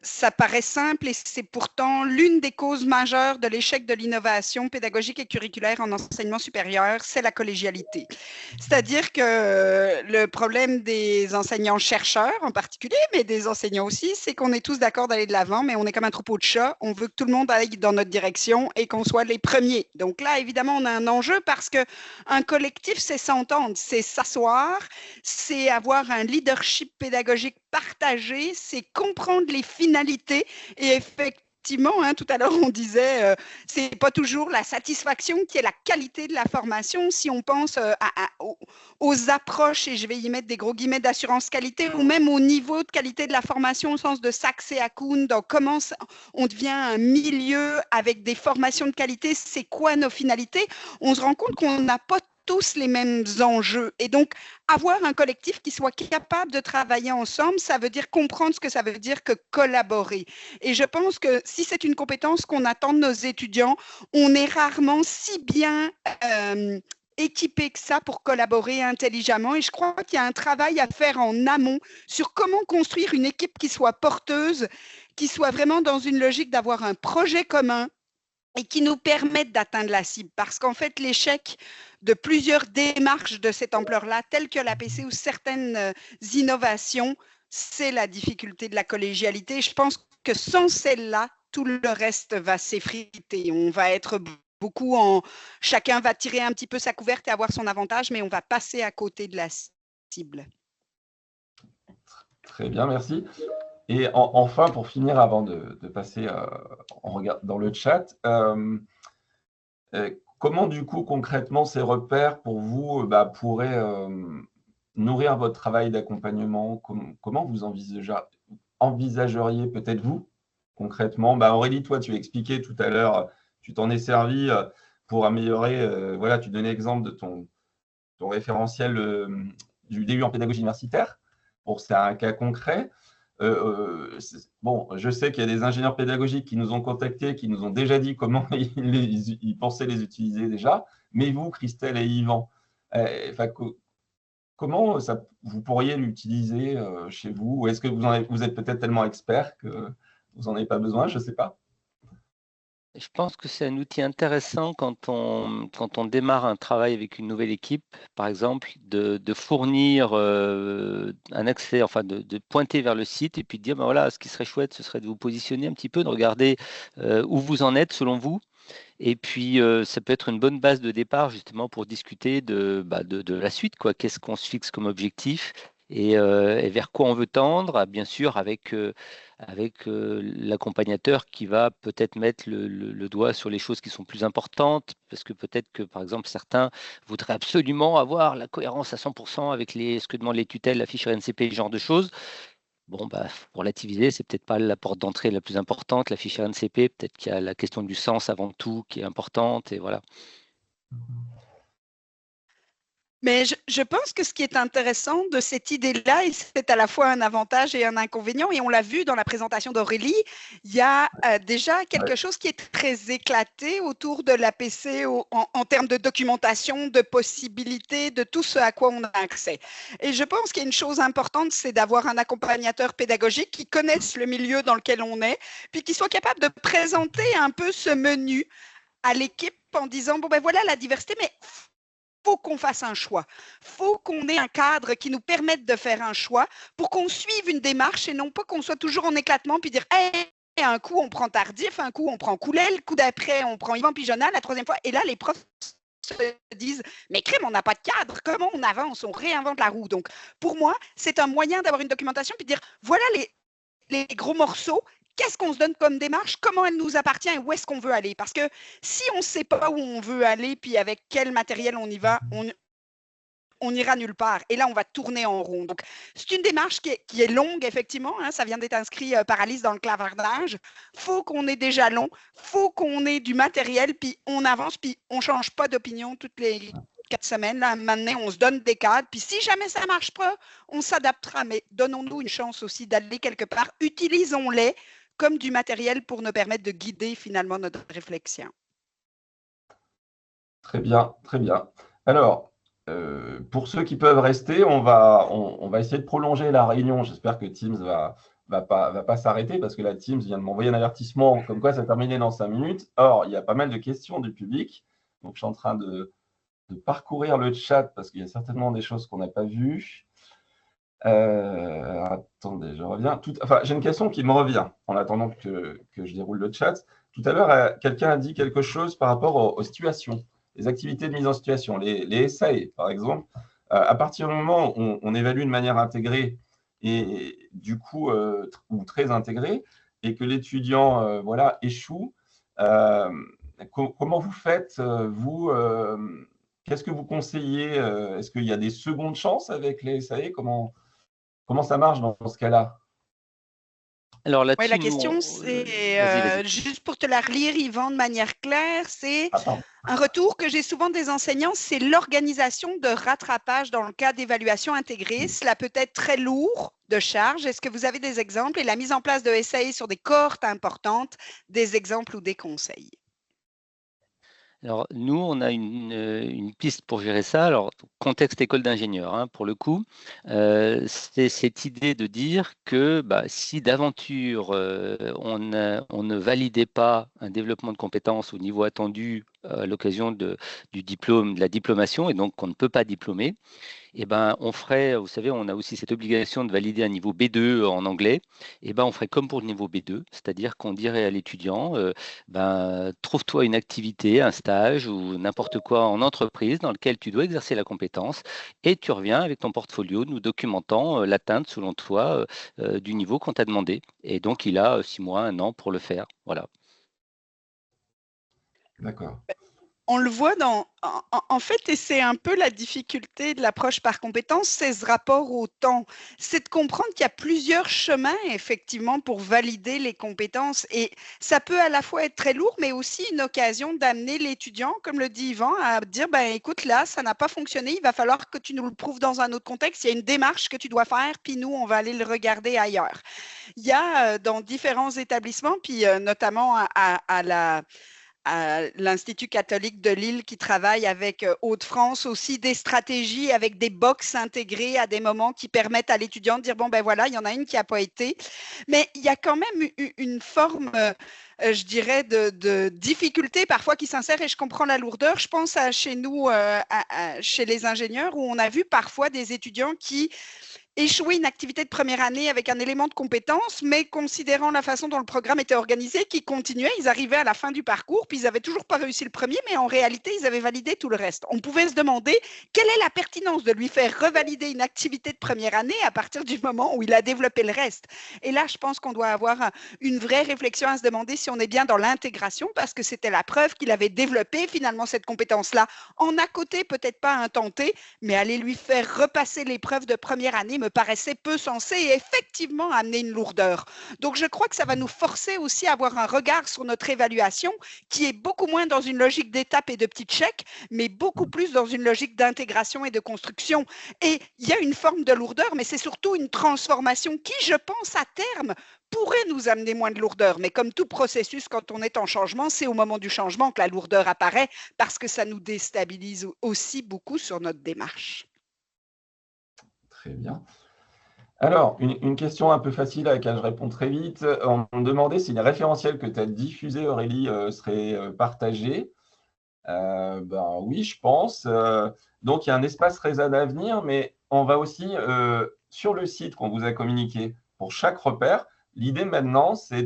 ça paraît simple et c'est pourtant l'une des causes majeures de l'échec de l'innovation pédagogique et curriculaire en enseignement supérieur, c'est la collégialité. C'est-à-dire que le problème des enseignants-chercheurs en particulier, mais des enseignants aussi, c'est qu'on est tous d'accord d'aller de l'avant, mais on est comme un troupeau de chats. On veut que tout le monde aille dans notre direction et qu'on soit les premiers. Donc là, évidemment, on a un enjeu parce qu'un collectif, c'est s'entendre, c'est s'asseoir, c'est avoir un leadership pédagogique partagé, c'est comprendre les finalités et effectivement, hein, tout à l'heure, on disait c'est pas toujours la satisfaction qui est la qualité de la formation. Si on pense aux approches, et je vais y mettre des gros guillemets d'assurance qualité, ou même au niveau de qualité de la formation au sens de Sachs et Hakoun, donc comment on devient un milieu avec des formations de qualité, c'est quoi nos finalités, on se rend compte qu'on n'a pas tous les mêmes enjeux. Et donc, avoir un collectif qui soit capable de travailler ensemble, ça veut dire comprendre ce que ça veut dire que collaborer. Et je pense que si c'est une compétence qu'on attend de nos étudiants, on est rarement si bien équipé que ça pour collaborer intelligemment. Et je crois qu'il y a un travail à faire en amont sur comment construire une équipe qui soit porteuse, qui soit vraiment dans une logique d'avoir un projet commun et qui nous permettent d'atteindre la cible. Parce qu'en fait, l'échec de plusieurs démarches de cette ampleur-là, telles que l'APC ou certaines innovations, c'est la difficulté de la collégialité. Et je pense que sans celle-là, tout le reste va s'effriter. On va être beaucoup en... Chacun va tirer un petit peu sa couverte et avoir son avantage, mais on va passer à côté de la cible. Très bien, merci. Et enfin, pour finir, avant de passer dans le chat, comment du coup concrètement ces repères pour vous pourraient nourrir votre travail d'accompagnement? Comment vous envisageriez peut-être vous concrètement? Aurélie, toi tu expliquais tout à l'heure, tu t'en es servi pour améliorer, voilà, tu donnais l'exemple de ton référentiel du DU en pédagogie universitaire. Bon, c'est un cas concret. Bon, je sais qu'il y a des ingénieurs pédagogiques qui nous ont contactés, qui nous ont déjà dit comment ils pensaient les utiliser déjà. Mais vous, Christelle et Yvan, comment vous pourriez l'utiliser chez vous? Ou est-ce que vous êtes peut-être tellement expert que vous n'en avez pas besoin? Je ne sais pas. Je pense que c'est un outil intéressant quand on démarre un travail avec une nouvelle équipe, par exemple, de fournir un accès, enfin de pointer vers le site et puis de dire, voilà, ce qui serait chouette, ce serait de vous positionner un petit peu, de regarder où vous en êtes selon vous. Et puis, ça peut être une bonne base de départ justement pour discuter de la suite, quoi. Qu'est-ce qu'on se fixe comme objectif et vers quoi on veut tendre, bien sûr, avec l'accompagnateur qui va peut-être mettre le doigt sur les choses qui sont plus importantes, parce que peut-être que, par exemple, certains voudraient absolument avoir la cohérence à 100% avec ce que demandent les tutelles, la fiche RNCP, ce genre de choses. Bon, pour relativiser, c'est peut-être pas la porte d'entrée la plus importante, la fiche RNCP, peut-être qu'il y a la question du sens avant tout qui est importante, et voilà. Mais je pense que ce qui est intéressant de cette idée-là, et c'est à la fois un avantage et un inconvénient, et on l'a vu dans la présentation d'Aurélie, il y a déjà quelque chose qui est très éclaté autour de l'APC en termes de documentation, de possibilités, de tout ce à quoi on a accès. Et je pense qu'il y a une chose importante, c'est d'avoir un accompagnateur pédagogique qui connaisse le milieu dans lequel on est, puis qui soit capable de présenter un peu ce menu à l'équipe en disant, voilà la diversité, mais faut qu'on fasse un choix. Faut qu'on ait un cadre qui nous permette de faire un choix pour qu'on suive une démarche et non pas qu'on soit toujours en éclatement puis dire hey, un coup on prend Tardif, un coup on prend Coulet, le coup d'après on prend Yvan Pigeonnat, la troisième fois. Et là, les profs se disent mais crème, on n'a pas de cadre, comment on avance, on réinvente la roue. Donc pour moi, c'est un moyen d'avoir une documentation puis de dire voilà les gros morceaux. Qu'est-ce qu'on se donne comme démarche? Comment elle nous appartient et où est-ce qu'on veut aller? Parce que si on ne sait pas où on veut aller, puis avec quel matériel on y va, on n'ira nulle part. Et là, on va tourner en rond. Donc, c'est une démarche qui est longue, effectivement. Hein, ça vient d'être inscrit par Alice dans le clavardage. Il faut qu'on ait des jalons, il faut qu'on ait du matériel, puis on avance, puis on ne change pas d'opinion toutes les 4 semaines. Là, maintenant, on se donne des cadres. Puis si jamais ça ne marche pas, on s'adaptera. Mais donnons-nous une chance aussi d'aller quelque part. Utilisons-les comme du matériel pour nous permettre de guider finalement notre réflexion. Très bien, très bien. Alors, pour ceux qui peuvent rester, on va essayer de prolonger la réunion. J'espère que Teams va pas s'arrêter parce que la Teams vient de m'envoyer un avertissement comme quoi ça terminait dans 5 minutes. Or, il y a pas mal de questions du public. Donc, je suis en train de parcourir le chat parce qu'il y a certainement des choses qu'on n'a pas vues. Attendez, je reviens. J'ai une question qui me revient en attendant que je déroule le chat. Tout à l'heure, quelqu'un a dit quelque chose par rapport aux situations, les activités de mise en situation, les SAE, par exemple. À partir du moment où on évalue de manière intégrée et du coup, ou très intégrée, et que l'étudiant voilà, échoue, comment vous faites, vous qu'est-ce que vous conseillez? Est-ce qu'il y a des secondes chances avec les SAE? Comment ça marche dans ce cas-là? Alors Oui, la là-dessus, question, c'est, vas-y. juste pour te la relire, Yvan, de manière claire, c'est Attends. un retour que j'ai souvent des enseignants, c'est l'organisation de rattrapage dans le cas d'évaluation intégrée. Cela peut être très lourd de charge. Est-ce que vous avez des exemples et la mise en place de SAE sur des cohortes importantes, des exemples ou des conseils? Alors, nous, on a une piste pour gérer ça. Alors, contexte école d'ingénieur, hein, pour le coup, c'est cette idée de dire que si d'aventure, on ne validait pas un développement de compétences au niveau attendu à l'occasion du diplôme, de la diplomation, et donc qu'on ne peut pas diplômer, on ferait, vous savez, on a aussi cette obligation de valider un niveau B2 en anglais, on ferait comme pour le niveau B2, c'est-à-dire qu'on dirait à l'étudiant, trouve-toi une activité, un stage ou n'importe quoi en entreprise dans lequel tu dois exercer la compétence et tu reviens avec ton portfolio nous documentant l'atteinte, selon toi, du niveau qu'on t'a demandé. Et donc, il a 6 mois, 1 an pour le faire. Voilà. D'accord. On le voit en fait, et c'est un peu la difficulté de l'approche par compétence, c'est ce rapport au temps. C'est de comprendre qu'il y a plusieurs chemins, effectivement, pour valider les compétences. Et ça peut à la fois être très lourd, mais aussi une occasion d'amener l'étudiant, comme le dit Yvan, à dire, écoute, là, ça n'a pas fonctionné, il va falloir que tu nous le prouves dans un autre contexte. Il y a une démarche que tu dois faire, puis nous, on va aller le regarder ailleurs. Il y a dans différents établissements, puis notamment à l'Institut catholique de Lille qui travaille avec Hauts-de-France, aussi des stratégies avec des box intégrées à des moments qui permettent à l'étudiant de dire, bon, voilà, il y en a une qui n'a pas été. Mais il y a quand même une forme, je dirais, de difficulté parfois qui s'insère et je comprends la lourdeur. Je pense à chez nous, chez les ingénieurs, où on a vu parfois des étudiants qui échouer une activité de première année avec un élément de compétence, mais considérant la façon dont le programme était organisé, qui continuait, ils arrivaient à la fin du parcours, puis ils n'avaient toujours pas réussi le premier, mais en réalité, ils avaient validé tout le reste. On pouvait se demander quelle est la pertinence de lui faire revalider une activité de première année à partir du moment où il a développé le reste. Et là, je pense qu'on doit avoir une vraie réflexion à se demander si on est bien dans l'intégration, parce que c'était la preuve qu'il avait développé finalement cette compétence-là. En à côté, peut-être pas un tenté, mais aller lui faire repasser l'épreuve de première année me paraissait peu sensé et effectivement amener une lourdeur. Donc, je crois que ça va nous forcer aussi à avoir un regard sur notre évaluation qui est beaucoup moins dans une logique d'étapes et de petits chèques, mais beaucoup plus dans une logique d'intégration et de construction. Et il y a une forme de lourdeur, mais c'est surtout une transformation qui, je pense, à terme, pourrait nous amener moins de lourdeur. Mais comme tout processus, quand on est en changement, c'est au moment du changement que la lourdeur apparaît parce que ça nous déstabilise aussi beaucoup sur notre démarche. Très bien. Alors, une question un peu facile à laquelle je réponds très vite. On me demandait si les référentiels que tu as diffusés, Aurélie, seraient partagés. Oui, je pense. Donc, il y a un espace Rezan à venir, mais on va aussi, sur le site qu'on vous a communiqué, pour chaque repère, l'idée maintenant, c'est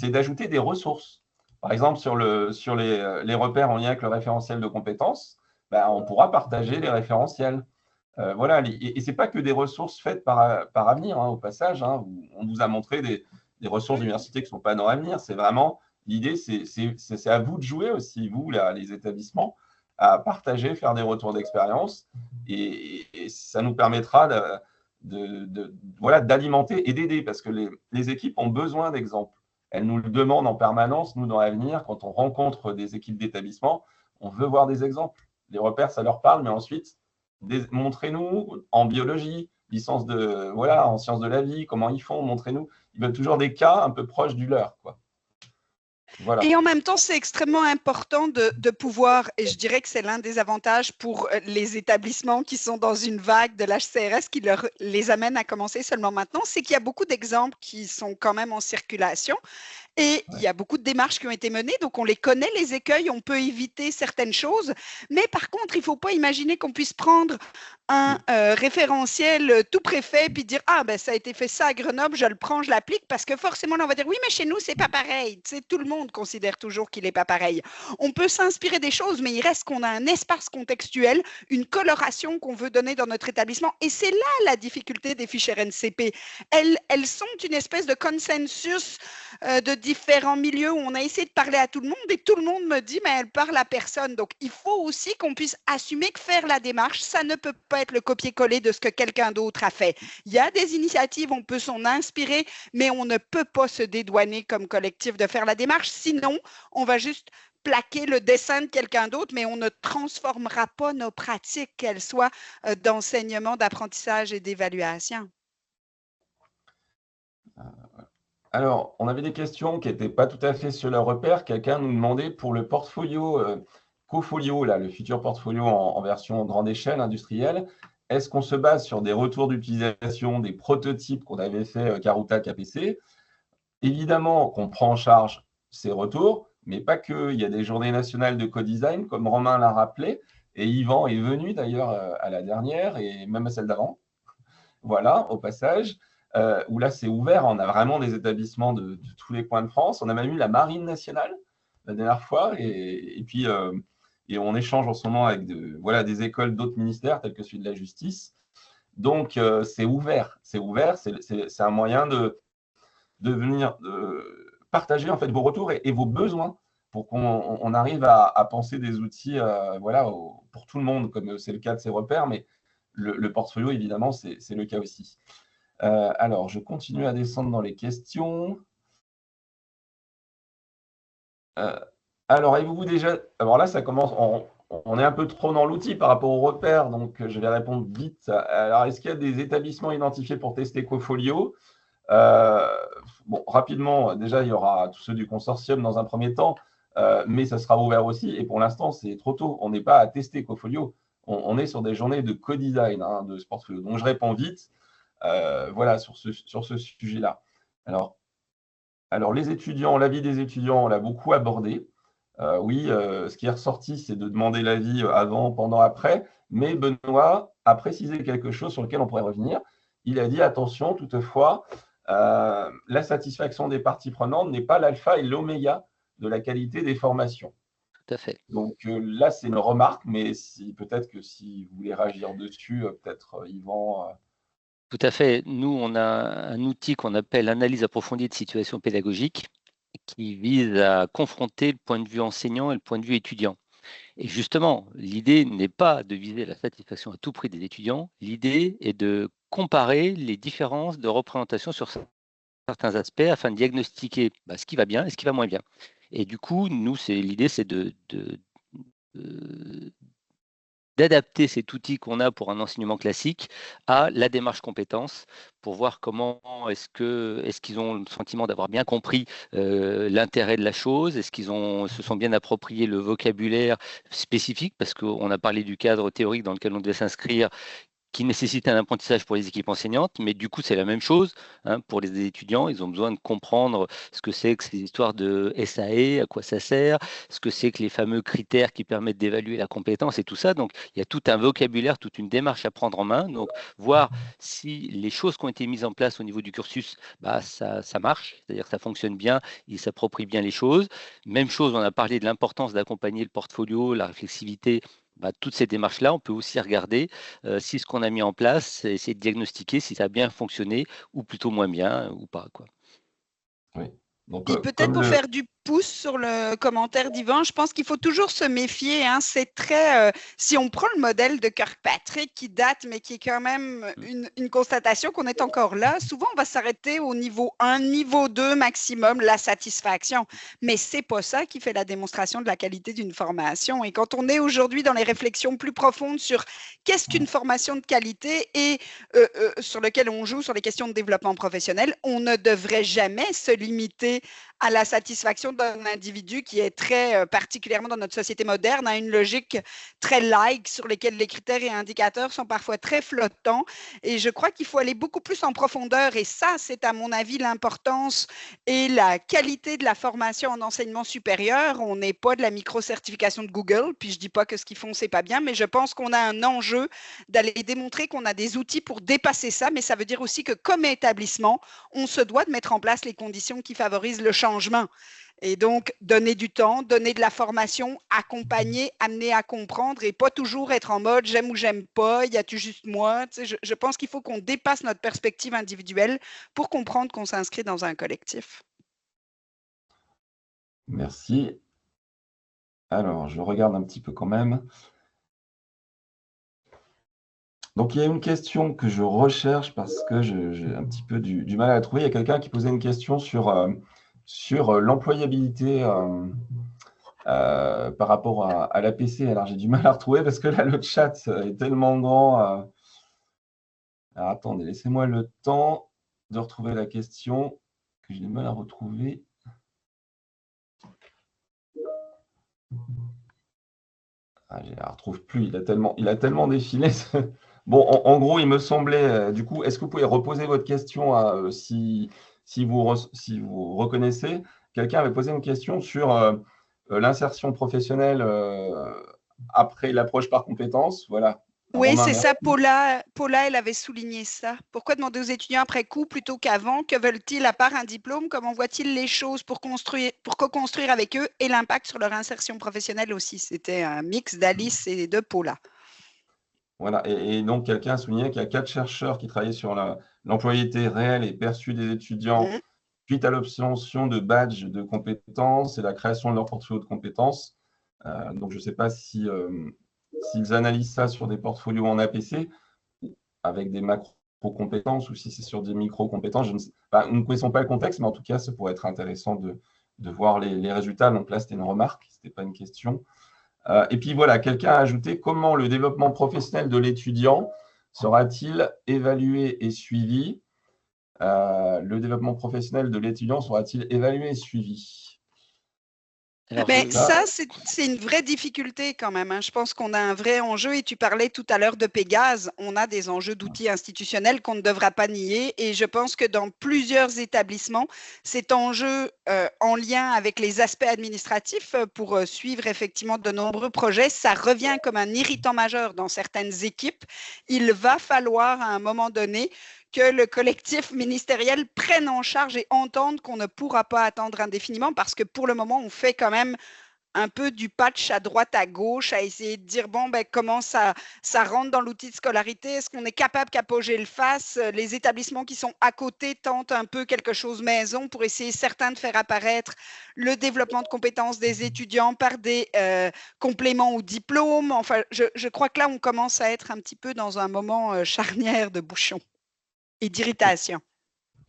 d'ajouter des ressources. Par exemple, sur les repères en lien avec le référentiel de compétences, on pourra partager les référentiels. Voilà, et ce n'est pas que des ressources faites par Avenir, au passage. On vous a montré des ressources d'université qui ne sont pas dans Avenir. C'est vraiment l'idée, c'est à vous de jouer aussi, vous, là, les établissements, à partager, faire des retours d'expérience. Et ça nous permettra d'alimenter et d'aider, parce que les équipes ont besoin d'exemples. Elles nous le demandent en permanence, nous, dans Avenir, quand on rencontre des équipes d'établissement, on veut voir des exemples. Les repères, ça leur parle, mais ensuite, montrez-nous en biologie, licence en sciences de la vie, comment ils font, montrez-nous. Ils veulent toujours des cas un peu proches du leur, quoi. Voilà. Et en même temps, c'est extrêmement important de pouvoir, et je dirais que c'est l'un des avantages pour les établissements qui sont dans une vague de l'HCRS qui les amène à commencer seulement maintenant, c'est qu'il y a beaucoup d'exemples qui sont quand même en circulation. Et il y a beaucoup de démarches qui ont été menées, donc on les connaît, les écueils, on peut éviter certaines choses. Mais par contre, il ne faut pas imaginer qu'on puisse prendre un référentiel tout préfet puis dire ah ben ça a été fait ça à Grenoble, je le prends, je l'applique parce que forcément là, on va dire oui mais chez nous c'est pas pareil. Tu sais, tout le monde considère toujours qu'il n'est pas pareil. On peut s'inspirer des choses mais il reste qu'on a un espace contextuel, une coloration qu'on veut donner dans notre établissement et c'est là la difficulté des fiches RNCP. Elles sont une espèce de consensus de différents milieux où on a essayé de parler à tout le monde et tout le monde me dit mais elle parle à personne. Donc il faut aussi qu'on puisse assumer que faire la démarche, ça ne peut pas être le copier-coller de ce que quelqu'un d'autre a fait. Il y a des initiatives, on peut s'en inspirer, mais on ne peut pas se dédouaner comme collectif de faire la démarche, sinon on va juste plaquer le dessin de quelqu'un d'autre, mais on ne transformera pas nos pratiques, qu'elles soient d'enseignement, d'apprentissage et d'évaluation. Alors, on avait des questions qui n'étaient pas tout à fait sur le repère. Quelqu'un nous demandait pour le portfolio Cofolio, là, le futur portfolio en version grande échelle industrielle, est-ce qu'on se base sur des retours d'utilisation, des prototypes qu'on avait fait Karuta KPC? Évidemment qu'on prend en charge ces retours, mais pas que. Il y a des journées nationales de co-design, comme Romain l'a rappelé, et Yvan est venu d'ailleurs à la dernière et même à celle d'avant. Voilà, au passage, où là c'est ouvert, on a vraiment des établissements de tous les coins de France. On a même eu la Marine nationale la dernière fois, et puis et on échange en ce moment avec des écoles d'autres ministères, tels que celui de la justice. Donc, c'est ouvert. C'est un moyen de venir partager en fait vos retours et vos besoins pour qu'on arrive à penser des outils pour tout le monde, comme c'est le cas de ces repères, mais le portfolio, évidemment, c'est le cas aussi. Alors, je continue à descendre dans les questions. Alors, avez-vous déjà… Alors là, ça commence… On est un peu trop dans l'outil par rapport aux repères, donc je vais répondre vite. Alors, est-ce qu'il y a des établissements identifiés pour tester Cofolio? Bon, rapidement, déjà, il y aura tous ceux du consortium dans un premier temps, mais ça sera ouvert aussi. Et pour l'instant, c'est trop tôt. On n'est pas à tester Cofolio. On est sur des journées de co-design de ce portfolio. Donc, je réponds vite. Voilà, sur ce sujet-là. Alors, les étudiants, l'avis des étudiants, on l'a beaucoup abordé. Oui, ce qui est ressorti, c'est de demander l'avis avant, pendant, après. Mais Benoît a précisé quelque chose sur lequel on pourrait revenir. Il a dit, attention, toutefois, la satisfaction des parties prenantes n'est pas l'alpha et l'oméga de la qualité des formations. Tout à fait. Donc là, c'est une remarque, mais peut-être que si vous voulez réagir dessus, peut-être Yvan… Tout à fait. Nous, on a un outil qu'on appelle analyse approfondie de situation pédagogique qui vise à confronter le point de vue enseignant et le point de vue étudiant. Et justement, l'idée n'est pas de viser la satisfaction à tout prix des étudiants, l'idée est de comparer les différences de représentation sur certains aspects afin de diagnostiquer ce qui va bien et ce qui va moins bien. Et du coup, nous, l'idée, c'est d'adapter cet outil qu'on a pour un enseignement classique à la démarche compétence pour voir comment est-ce qu'ils ont le sentiment d'avoir bien compris l'intérêt de la chose, est-ce qu'ils se sont bien appropriés le vocabulaire spécifique, parce qu'on a parlé du cadre théorique dans lequel on devait s'inscrire, qui nécessite un apprentissage pour les équipes enseignantes, mais du coup, c'est la même chose pour les étudiants. Ils ont besoin de comprendre ce que c'est que ces histoires de SAE, à quoi ça sert, ce que c'est que les fameux critères qui permettent d'évaluer la compétence et tout ça. Donc, il y a tout un vocabulaire, toute une démarche à prendre en main. Donc, voir si les choses qui ont été mises en place au niveau du cursus, ça marche, c'est-à-dire que ça fonctionne bien, ils s'approprient bien les choses. Même chose, on a parlé de l'importance d'accompagner le portfolio, la réflexivité. Toutes ces démarches-là, on peut aussi regarder si ce qu'on a mis en place, c'est essayer de diagnostiquer si ça a bien fonctionné ou plutôt moins bien ou pas, quoi. Oui. Donc, et peut-être pour faire du pouce sur le commentaire d'Yvan, je pense qu'il faut toujours se méfier. C'est très, si on prend le modèle de Kirkpatrick qui date, mais qui est quand même une constatation qu'on est encore là, souvent on va s'arrêter au niveau 1, niveau 2 maximum, la satisfaction. Mais c'est pas ça qui fait la démonstration de la qualité d'une formation. Et quand on est aujourd'hui dans les réflexions plus profondes sur qu'est-ce qu'une formation de qualité et sur lequel on joue sur les questions de développement professionnel, on ne devrait jamais se limiter à la satisfaction d'un individu qui est très, particulièrement dans notre société moderne, a une logique très like sur lesquels les critères et indicateurs sont parfois très flottants. Et je crois qu'il faut aller beaucoup plus en profondeur. Et ça, c'est à mon avis l'importance et la qualité de la formation en enseignement supérieur. On n'est pas de la micro-certification de Google, puis je dis pas que ce qu'ils font, c'est pas bien, mais je pense qu'on a un enjeu d'aller démontrer qu'on a des outils pour dépasser ça, mais ça veut dire aussi que comme établissement, on se doit de mettre en place les conditions qui favorisent le changement. Et donc, donner du temps, donner de la formation, accompagner, amener à comprendre et pas toujours être en mode j'aime ou j'aime pas, y a-tu juste moi? Tu sais, je pense qu'il faut qu'on dépasse notre perspective individuelle pour comprendre qu'on s'inscrit dans un collectif. Merci. Alors, je regarde un petit peu quand même. Donc, il y a une question que je recherche parce que j'ai un petit peu du mal à la trouver. Il y a quelqu'un qui posait une question sur l'employabilité par rapport à l'APC. Alors, j'ai du mal à retrouver parce que là, le chat est tellement grand. Alors, attendez, laissez-moi le temps de retrouver la question que j'ai du mal à retrouver. Je ne la retrouve plus, il a tellement défilé. Bon, en gros, il me semblait, du coup, est-ce que vous pouvez reposer votre question si vous reconnaissez? Quelqu'un avait posé une question sur l'insertion professionnelle après l'approche par compétences. Voilà. Oui, Romain, c'est merci. ça. Paula, elle avait souligné ça. Pourquoi demander aux étudiants après coup plutôt qu'avant? Que veulent-ils à part un diplôme? Comment voient-ils les choses pour co-construire avec eux et l'impact sur leur insertion professionnelle aussi? C'était un mix d'Alice et de Paula. Voilà. Et donc, quelqu'un a souligné qu'il y a 4 chercheurs qui travaillaient sur l'employabilité réelle et perçue des étudiants suite à l'obtention de badges de compétences et la création de leur portfolio de compétences. Donc, je ne sais pas s'ils analysent ça sur des portfolios en APC avec des macro-compétences ou si c'est sur des micro-compétences. Nous ne connaissons pas le contexte, mais en tout cas, ça pourrait être intéressant de voir les résultats. Donc là, c'était une remarque, ce n'était pas une question. Et puis voilà, quelqu'un a ajouté comment le développement professionnel de l'étudiant sera-t-il évalué et suivi? Le développement professionnel de l'étudiant sera-t-il évalué et suivi? Alors, Mais ça, c'est une vraie difficulté quand même, hein. Je pense qu'on a un vrai enjeu et tu parlais tout à l'heure de Pégase. On a des enjeux d'outils institutionnels qu'on ne devra pas nier et je pense que dans plusieurs établissements, cet enjeu en lien avec les aspects administratifs pour suivre effectivement de nombreux projets, ça revient comme un irritant majeur dans certaines équipes. Il va falloir à un moment donné que le collectif ministériel prenne en charge et entende qu'on ne pourra pas attendre indéfiniment parce que pour le moment, on fait quand même un peu du patch à droite, à gauche, à essayer de dire, bon, ben, comment ça rentre dans l'outil de scolarité? Est-ce qu'on est capable qu'Apogée le fasse? Les établissements qui sont à côté tentent un peu quelque chose maison pour essayer certains de faire apparaître le développement de compétences des étudiants par des compléments ou diplômes. Enfin, je crois que là, on commence à être un petit peu dans un moment charnière de bouchon et d'irritation.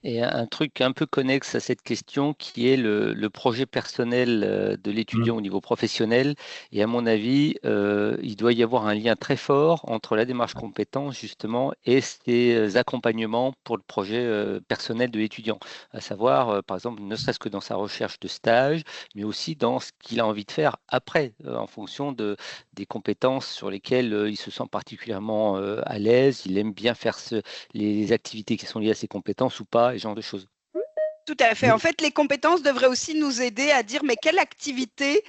Et un truc un peu connexe à cette question qui est le projet personnel de l'étudiant au niveau professionnel. Et à mon avis, il doit y avoir un lien très fort entre la démarche compétence justement et ces accompagnements pour le projet personnel de l'étudiant. À savoir, par exemple, ne serait-ce que dans sa recherche de stage, mais aussi dans ce qu'il a envie de faire après, en fonction des compétences sur lesquelles il se sent particulièrement à l'aise. Il aime bien faire les activités qui sont liées à ses compétences ou pas, et ce genre de choses. Tout à fait. En fait, les compétences devraient aussi nous aider à dire, mais quelle activité,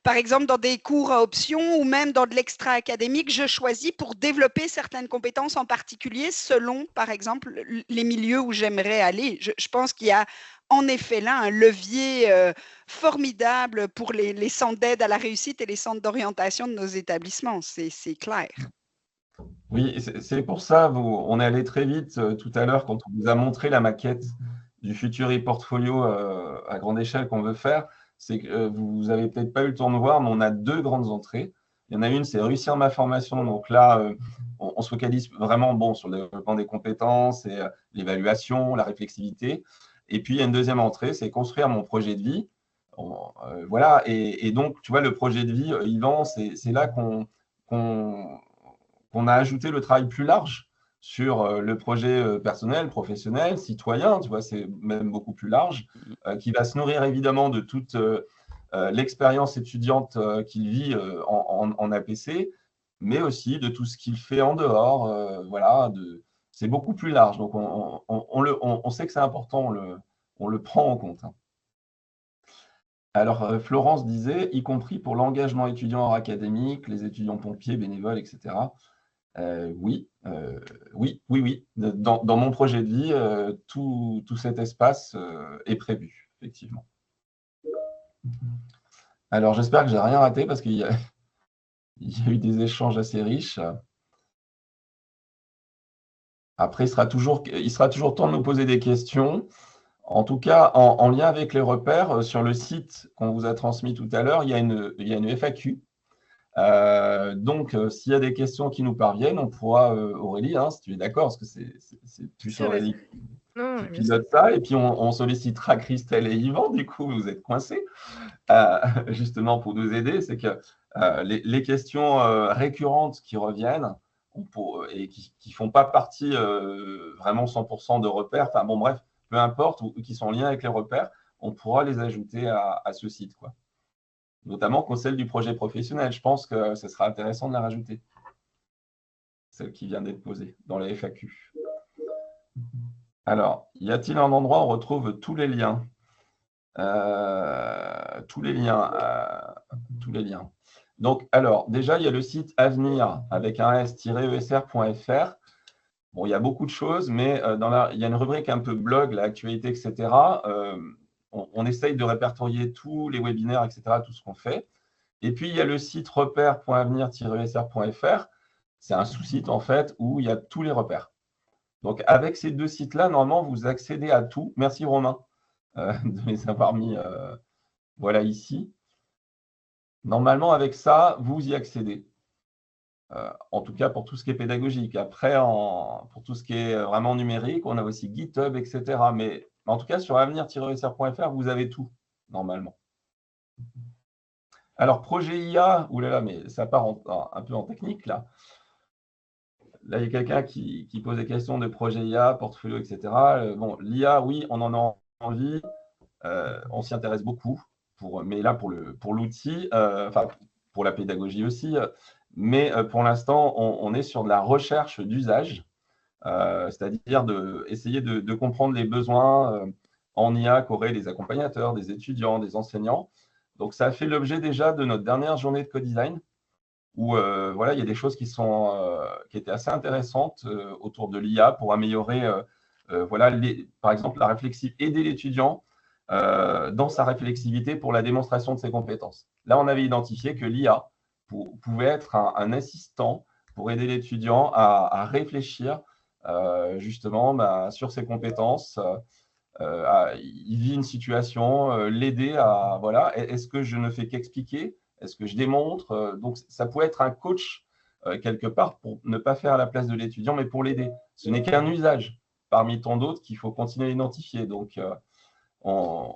par exemple dans des cours à option ou même dans de l'extra-académique, je choisis pour développer certaines compétences en particulier selon, par exemple, les milieux où j'aimerais aller. Je pense qu'il y a en effet là un levier formidable pour les centres d'aide à la réussite et les centres d'orientation de nos établissements. C'est clair. Oui, c'est pour ça, on est allé très vite tout à l'heure quand on vous a montré la maquette du futur e-portfolio à grande échelle qu'on veut faire. C'est que vous n'avez peut-être pas eu le temps de voir, mais on a 2 grandes entrées. Il y en a une, c'est réussir ma formation. Donc là, on se focalise vraiment sur le développement des compétences et l'évaluation, la réflexivité. Et puis, il y a une deuxième entrée, c'est construire mon projet de vie. Voilà. Et donc, tu vois, le projet de vie, Yvan, c'est là qu'on a ajouté le travail plus large sur le projet personnel, professionnel, citoyen, tu vois, c'est même beaucoup plus large, qui va se nourrir évidemment de toute l'expérience étudiante qu'il vit en APC, mais aussi de tout ce qu'il fait en dehors. Voilà, c'est beaucoup plus large. Donc, on sait que c'est important, on le prend en compte. Alors, Florence disait, y compris pour l'engagement étudiant hors académique, les étudiants pompiers, bénévoles, etc. Oui. Dans mon projet de vie, tout cet espace est prévu, effectivement. Alors, j'espère que je n'ai rien raté parce qu'il y a eu des échanges assez riches. Après, il sera toujours temps de nous poser des questions. En tout cas, en lien avec les repères, sur le site qu'on vous a transmis tout à l'heure, il y a une FAQ. Donc, s'il y a des questions qui nous parviennent, on pourra, Aurélie, hein, si tu es d'accord, parce que c'est plus Aurélie qui pilote ça, et puis on sollicitera Christelle et Yvan, du coup, vous êtes coincés, justement pour nous aider. C'est que les questions récurrentes qui reviennent et qui ne font pas partie vraiment 100% de repères, enfin bon, bref, peu importe, ou qui sont en lien avec les repères, on pourra les ajouter à ce site, quoi. Notamment quand celle du projet professionnel. Je pense que ce sera intéressant de la rajouter. Celle qui vient d'être posée dans la FAQ. Alors, y a-t-il un endroit où on retrouve tous les liens? Tous les liens. Donc, alors, déjà, il y a le site avenir avec un s-esr.fr. Bon, il y a beaucoup de choses, mais il y a une rubrique un peu blog, l'actualité, etc. On essaye de répertorier tous les webinaires, etc., tout ce qu'on fait. Et puis, il y a le site repère.avenir-esr.fr. C'est un sous-site, en fait, où il y a tous les repères. Donc, avec ces deux sites-là, normalement, vous accédez à tout. Merci, Romain, de les avoir mis voilà, ici. Normalement, avec ça, vous y accédez. En tout cas, pour tout ce qui est pédagogique. Après, pour tout ce qui est vraiment numérique, on a aussi GitHub, etc. Mais en tout cas, sur avenir-esr.fr, vous avez tout, normalement. Alors, projet IA, oulala, mais ça part un peu en technique, là. Là, il y a quelqu'un qui pose des questions de projet IA, portfolio, etc. Bon, l'IA, oui, on en a envie. On s'y intéresse beaucoup. Mais là, pour l'outil, enfin, pour la pédagogie aussi. Mais pour l'instant, on est sur de la recherche d'usage, c'est-à-dire essayer de comprendre les besoins en IA qu'auraient les accompagnateurs, des étudiants, des enseignants. Donc, ça a fait l'objet déjà de notre dernière journée de co-design, où voilà, il y a des choses qui étaient assez intéressantes autour de l'IA pour améliorer, voilà, par exemple, aider l'étudiant dans sa réflexivité pour la démonstration de ses compétences. Là, on avait identifié que l'IA pouvait être un assistant pour aider l'étudiant à réfléchir justement sur ses compétences. Il vit une situation, l'aider à, voilà, est-ce que je ne fais qu'expliquer? Est-ce que je démontre? Donc, ça peut être un coach quelque part pour ne pas faire à la place de l'étudiant, mais pour l'aider. Ce n'est qu'un usage parmi tant d'autres qu'il faut continuer à identifier. Donc,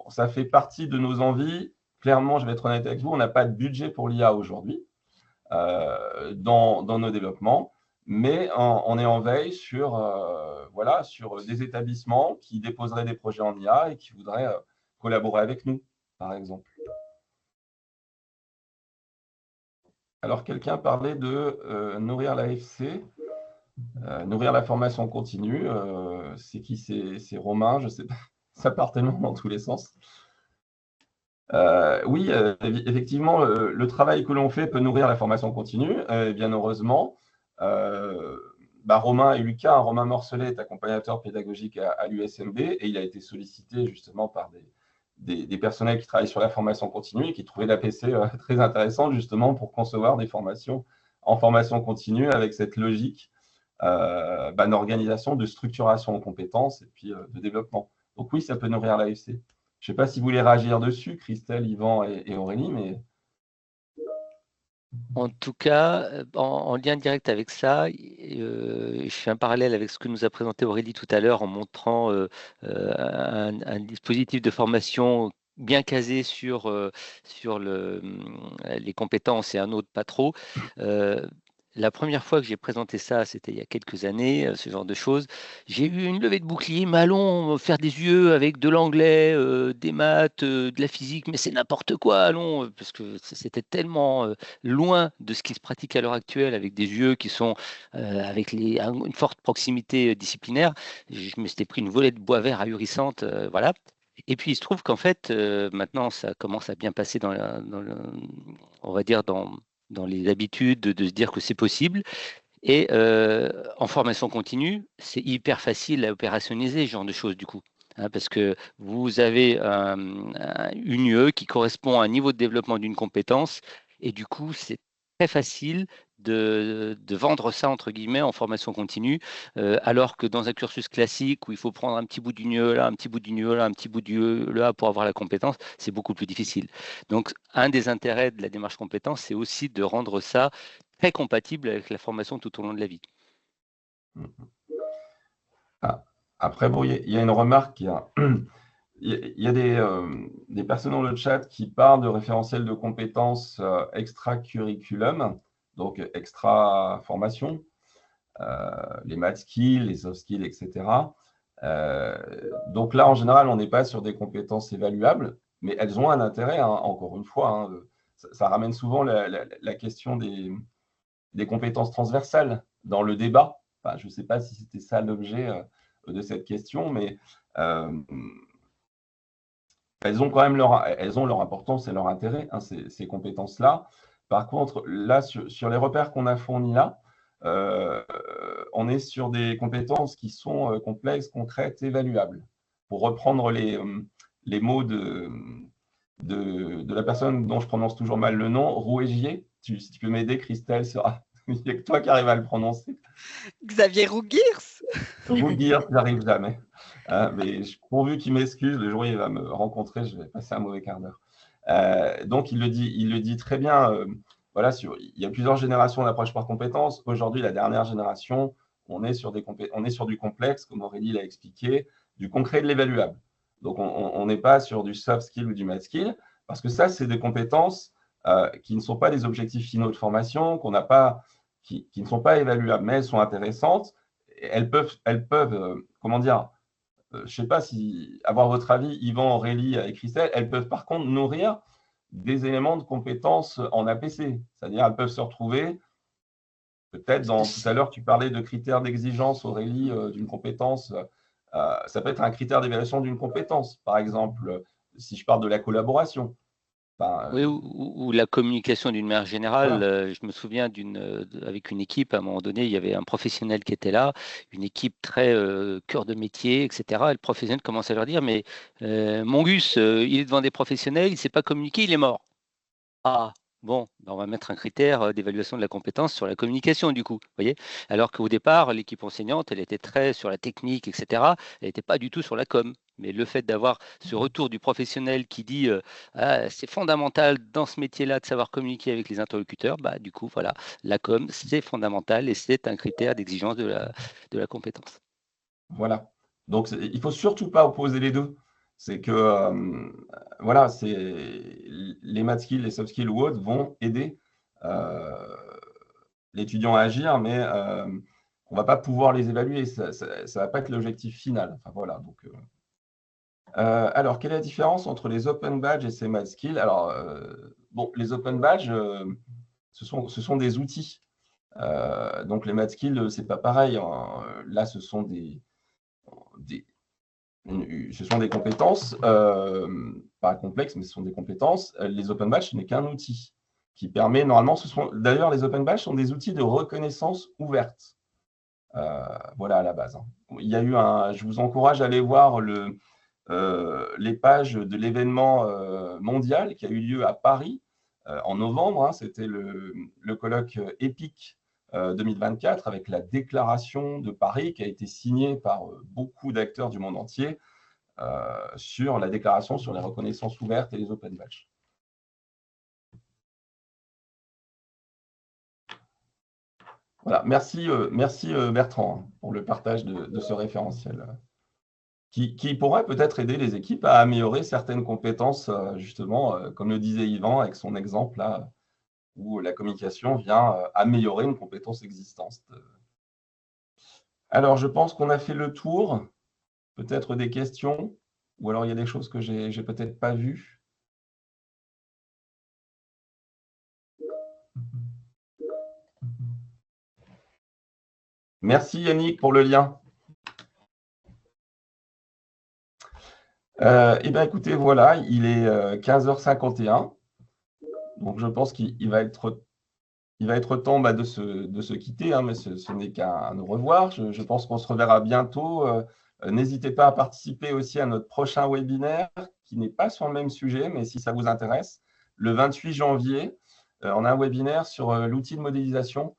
ça fait partie de nos envies. Clairement, je vais être honnête avec vous, on n'a pas de budget pour l'IA aujourd'hui dans nos développements, mais on est en veille sur des établissements qui déposeraient des projets en IA et qui voudraient collaborer avec nous, par exemple. Alors, quelqu'un parlait de nourrir l'AFC, nourrir la formation continue. C'est qui? C'est Romain, je ne sais pas. Ça part tellement dans tous les sens. Oui, effectivement, le travail que l'on fait peut nourrir la formation continue, bien heureusement. Romain et Lucas, Romain Morcelet est accompagnateur pédagogique à l'USMB et il a été sollicité justement par des personnels qui travaillent sur la formation continue et qui trouvaient l'APC très intéressante justement pour concevoir des formations en formation continue avec cette logique d'organisation, de structuration en compétences et puis de développement. Donc oui, ça peut nourrir l'AFC. Je ne sais pas si vous voulez réagir dessus, Christelle, Yvan et Aurélie, mais… En tout cas, en lien direct avec ça, je fais un parallèle avec ce que nous a présenté Aurélie tout à l'heure en montrant un dispositif de formation bien casé sur les compétences et un autre pas trop. la première fois que j'ai présenté ça, c'était il y a quelques années, ce genre de choses. J'ai eu une levée de bouclier, mais allons faire des UE avec de l'anglais, des maths, de la physique, mais c'est n'importe quoi, allons, parce que c'était tellement loin de ce qui se pratique à l'heure actuelle avec des UE qui sont avec une forte proximité disciplinaire. Je me suis pris une volée de bois vert ahurissante, voilà. Et puis il se trouve qu'en fait, maintenant, ça commence à bien passer on va dire dans les habitudes de se dire que c'est possible. Et en formation continue, c'est hyper facile à opérationnaliser ce genre de choses du coup. Hein, parce que vous avez une UE qui correspond à un niveau de développement d'une compétence et du coup, c'est très facile de vendre ça entre guillemets en formation continue, alors que dans un cursus classique où il faut prendre un petit bout d'une UE là, un petit bout d'une UE là, un petit bout d'une UE là pour avoir la compétence, c'est beaucoup plus difficile. Donc, un des intérêts de la démarche compétence, c'est aussi de rendre ça très compatible avec la formation tout au long de la vie. Ah, après, bon, il y a une remarque. Il y a des personnes dans le chat qui parlent de référentiels de compétences extra-curriculum, donc extra-formation, les math skills, les soft skills, etc. Donc là, en général, on n'est pas sur des compétences évaluables, mais elles ont un intérêt, hein, encore une fois. Hein, ça ramène souvent la question des compétences transversales dans le débat. Enfin, je ne sais pas si c'était ça l'objet de cette question, mais elles ont quand même leur importance et leur intérêt, hein, ces compétences-là. Par contre, là, sur les repères qu'on a fournis là, on est sur des compétences qui sont complexes, concrètes, évaluables. Pour reprendre les mots de la personne dont je prononce toujours mal le nom, Rouégier. Si tu peux m'aider, Christelle, il n'y a que toi qui arrive à le prononcer. Xavier Rougirs. Rougirs, j'arrive jamais. Mais pourvu qu'il m'excuse, le jour où il va me rencontrer, je vais passer un mauvais quart d'heure. Donc, il le dit très bien. Voilà, il y a plusieurs générations d'approche par compétences. Aujourd'hui, la dernière génération, on est sur du complexe, comme Aurélie l'a expliqué, du concret et de l'évaluable. Donc, on n'est pas sur du soft skill ou du math skill, parce que ça, c'est des compétences qui ne sont pas des objectifs finaux de formation, qui ne sont pas évaluables, mais elles sont intéressantes. Elles peuvent comment dire, je ne sais pas si avoir votre avis, Yvan, Aurélie et Christelle, elles peuvent par contre nourrir des éléments de compétences en APC. C'est-à-dire, elles peuvent se retrouver, peut-être tout à l'heure, tu parlais de critères d'exigence, Aurélie, d'une compétence. Ça peut être un critère d'évaluation d'une compétence. Par exemple, si je parle de la collaboration. Oui, ou la communication d'une manière générale. Voilà. Je me souviens avec une équipe, à un moment donné, il y avait un professionnel qui était là, une équipe très cœur de métier, etc. Et le professionnel commence à leur dire, mais mon Gus, il est devant des professionnels, il ne sait pas communiquer, il est mort. Ah, bon, ben on va mettre un critère d'évaluation de la compétence sur la communication, du coup, voyez. Alors qu'au départ, l'équipe enseignante, elle était très sur la technique, etc. Elle n'était pas du tout sur la com. Mais le fait d'avoir ce retour du professionnel qui dit ah, c'est fondamental dans ce métier-là de savoir communiquer avec les interlocuteurs, bah, du coup, voilà, la com, c'est fondamental et c'est un critère d'exigence de la compétence. Voilà. Donc, il ne faut surtout pas opposer les deux. C'est que, voilà, les math skills, les soft skills ou autres vont aider l'étudiant à agir, mais on ne va pas pouvoir les évaluer. Ça ne va pas être l'objectif final. Enfin, voilà. Donc, alors, quelle est la différence entre les open badges et ces math skills? Alors, bon, les open badges, ce sont des outils. Donc, les math skills, ce n'est pas pareil. Hein. Là, ce sont des compétences, pas complexes, mais ce sont des compétences. Les open badges, ce n'est qu'un outil qui permet, normalement, d'ailleurs, les open badges sont des outils de reconnaissance ouverte. Voilà, à la base. Hein. Il y a eu je vous encourage à aller voir les pages de l'événement mondial qui a eu lieu à Paris en novembre. Hein. C'était le colloque EPIC 2024 avec la déclaration de Paris qui a été signée par beaucoup d'acteurs du monde entier sur la déclaration sur les reconnaissances ouvertes et les open badges. Voilà, merci Bertrand pour le partage de ce référentiel qui pourrait peut-être aider les équipes à améliorer certaines compétences, justement, comme le disait Yvan avec son exemple là, où la communication vient améliorer une compétence existante. Alors, je pense qu'on a fait le tour. Peut-être des questions, ou alors il y a des choses que j'ai peut-être pas vues. Merci Yannick pour le lien. Eh bien, écoutez, voilà, il est 15h51. Donc, je pense qu'il va être temps de se quitter, hein, mais ce n'est qu'un au revoir. Je pense qu'on se reverra bientôt. N'hésitez pas à participer aussi à notre prochain webinaire, qui n'est pas sur le même sujet, mais si ça vous intéresse, le 28 janvier, on a un webinaire sur l'outil de modélisation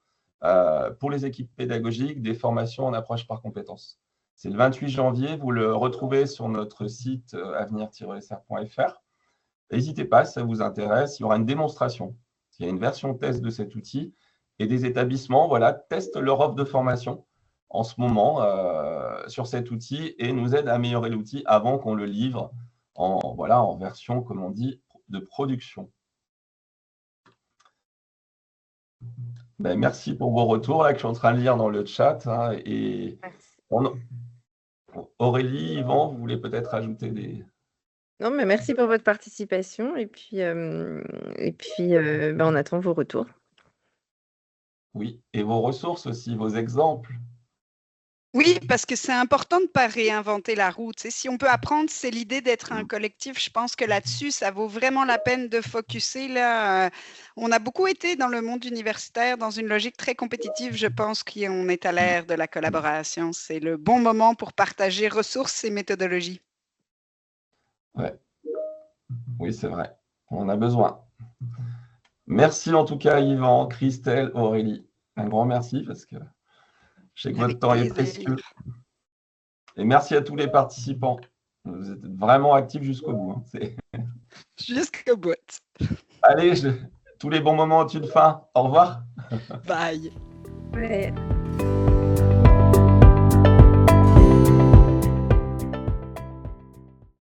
pour les équipes pédagogiques des formations en approche par compétences. C'est le 28 janvier, vous le retrouvez sur notre site avenir-sr.fr. N'hésitez pas, si ça vous intéresse, il y aura une démonstration. Il y a une version test de cet outil et des établissements testent leur offre de formation en ce moment sur cet outil et nous aident à améliorer l'outil avant qu'on le livre en version, comme on dit, de production. Ben, merci pour vos retours là, que je suis en train de lire dans le chat. Hein, et Aurélie, Yvan, vous voulez peut-être ajouter des... Non, mais merci pour votre participation et puis on attend vos retours. Oui, et vos ressources aussi, vos exemples. Oui, parce que c'est important de ne pas réinventer la roue. Tu sais, si on peut apprendre, c'est l'idée d'être un collectif. Je pense que là-dessus, ça vaut vraiment la peine de focusser. Là, on a beaucoup été dans le monde universitaire dans une logique très compétitive. Je pense qu'on est à l'ère de la collaboration. C'est le bon moment pour partager ressources et méthodologies. Ouais. Oui, c'est vrai. On a besoin. Merci en tout cas, Yvan, Christelle, Aurélie. Un grand merci parce que je sais que votre temps est précieux. Et merci à tous les participants. Vous êtes vraiment actifs jusqu'au bout. Hein. Jusqu'au bout. Allez, tous les bons moments ont une fin. Au revoir. Bye. Ouais.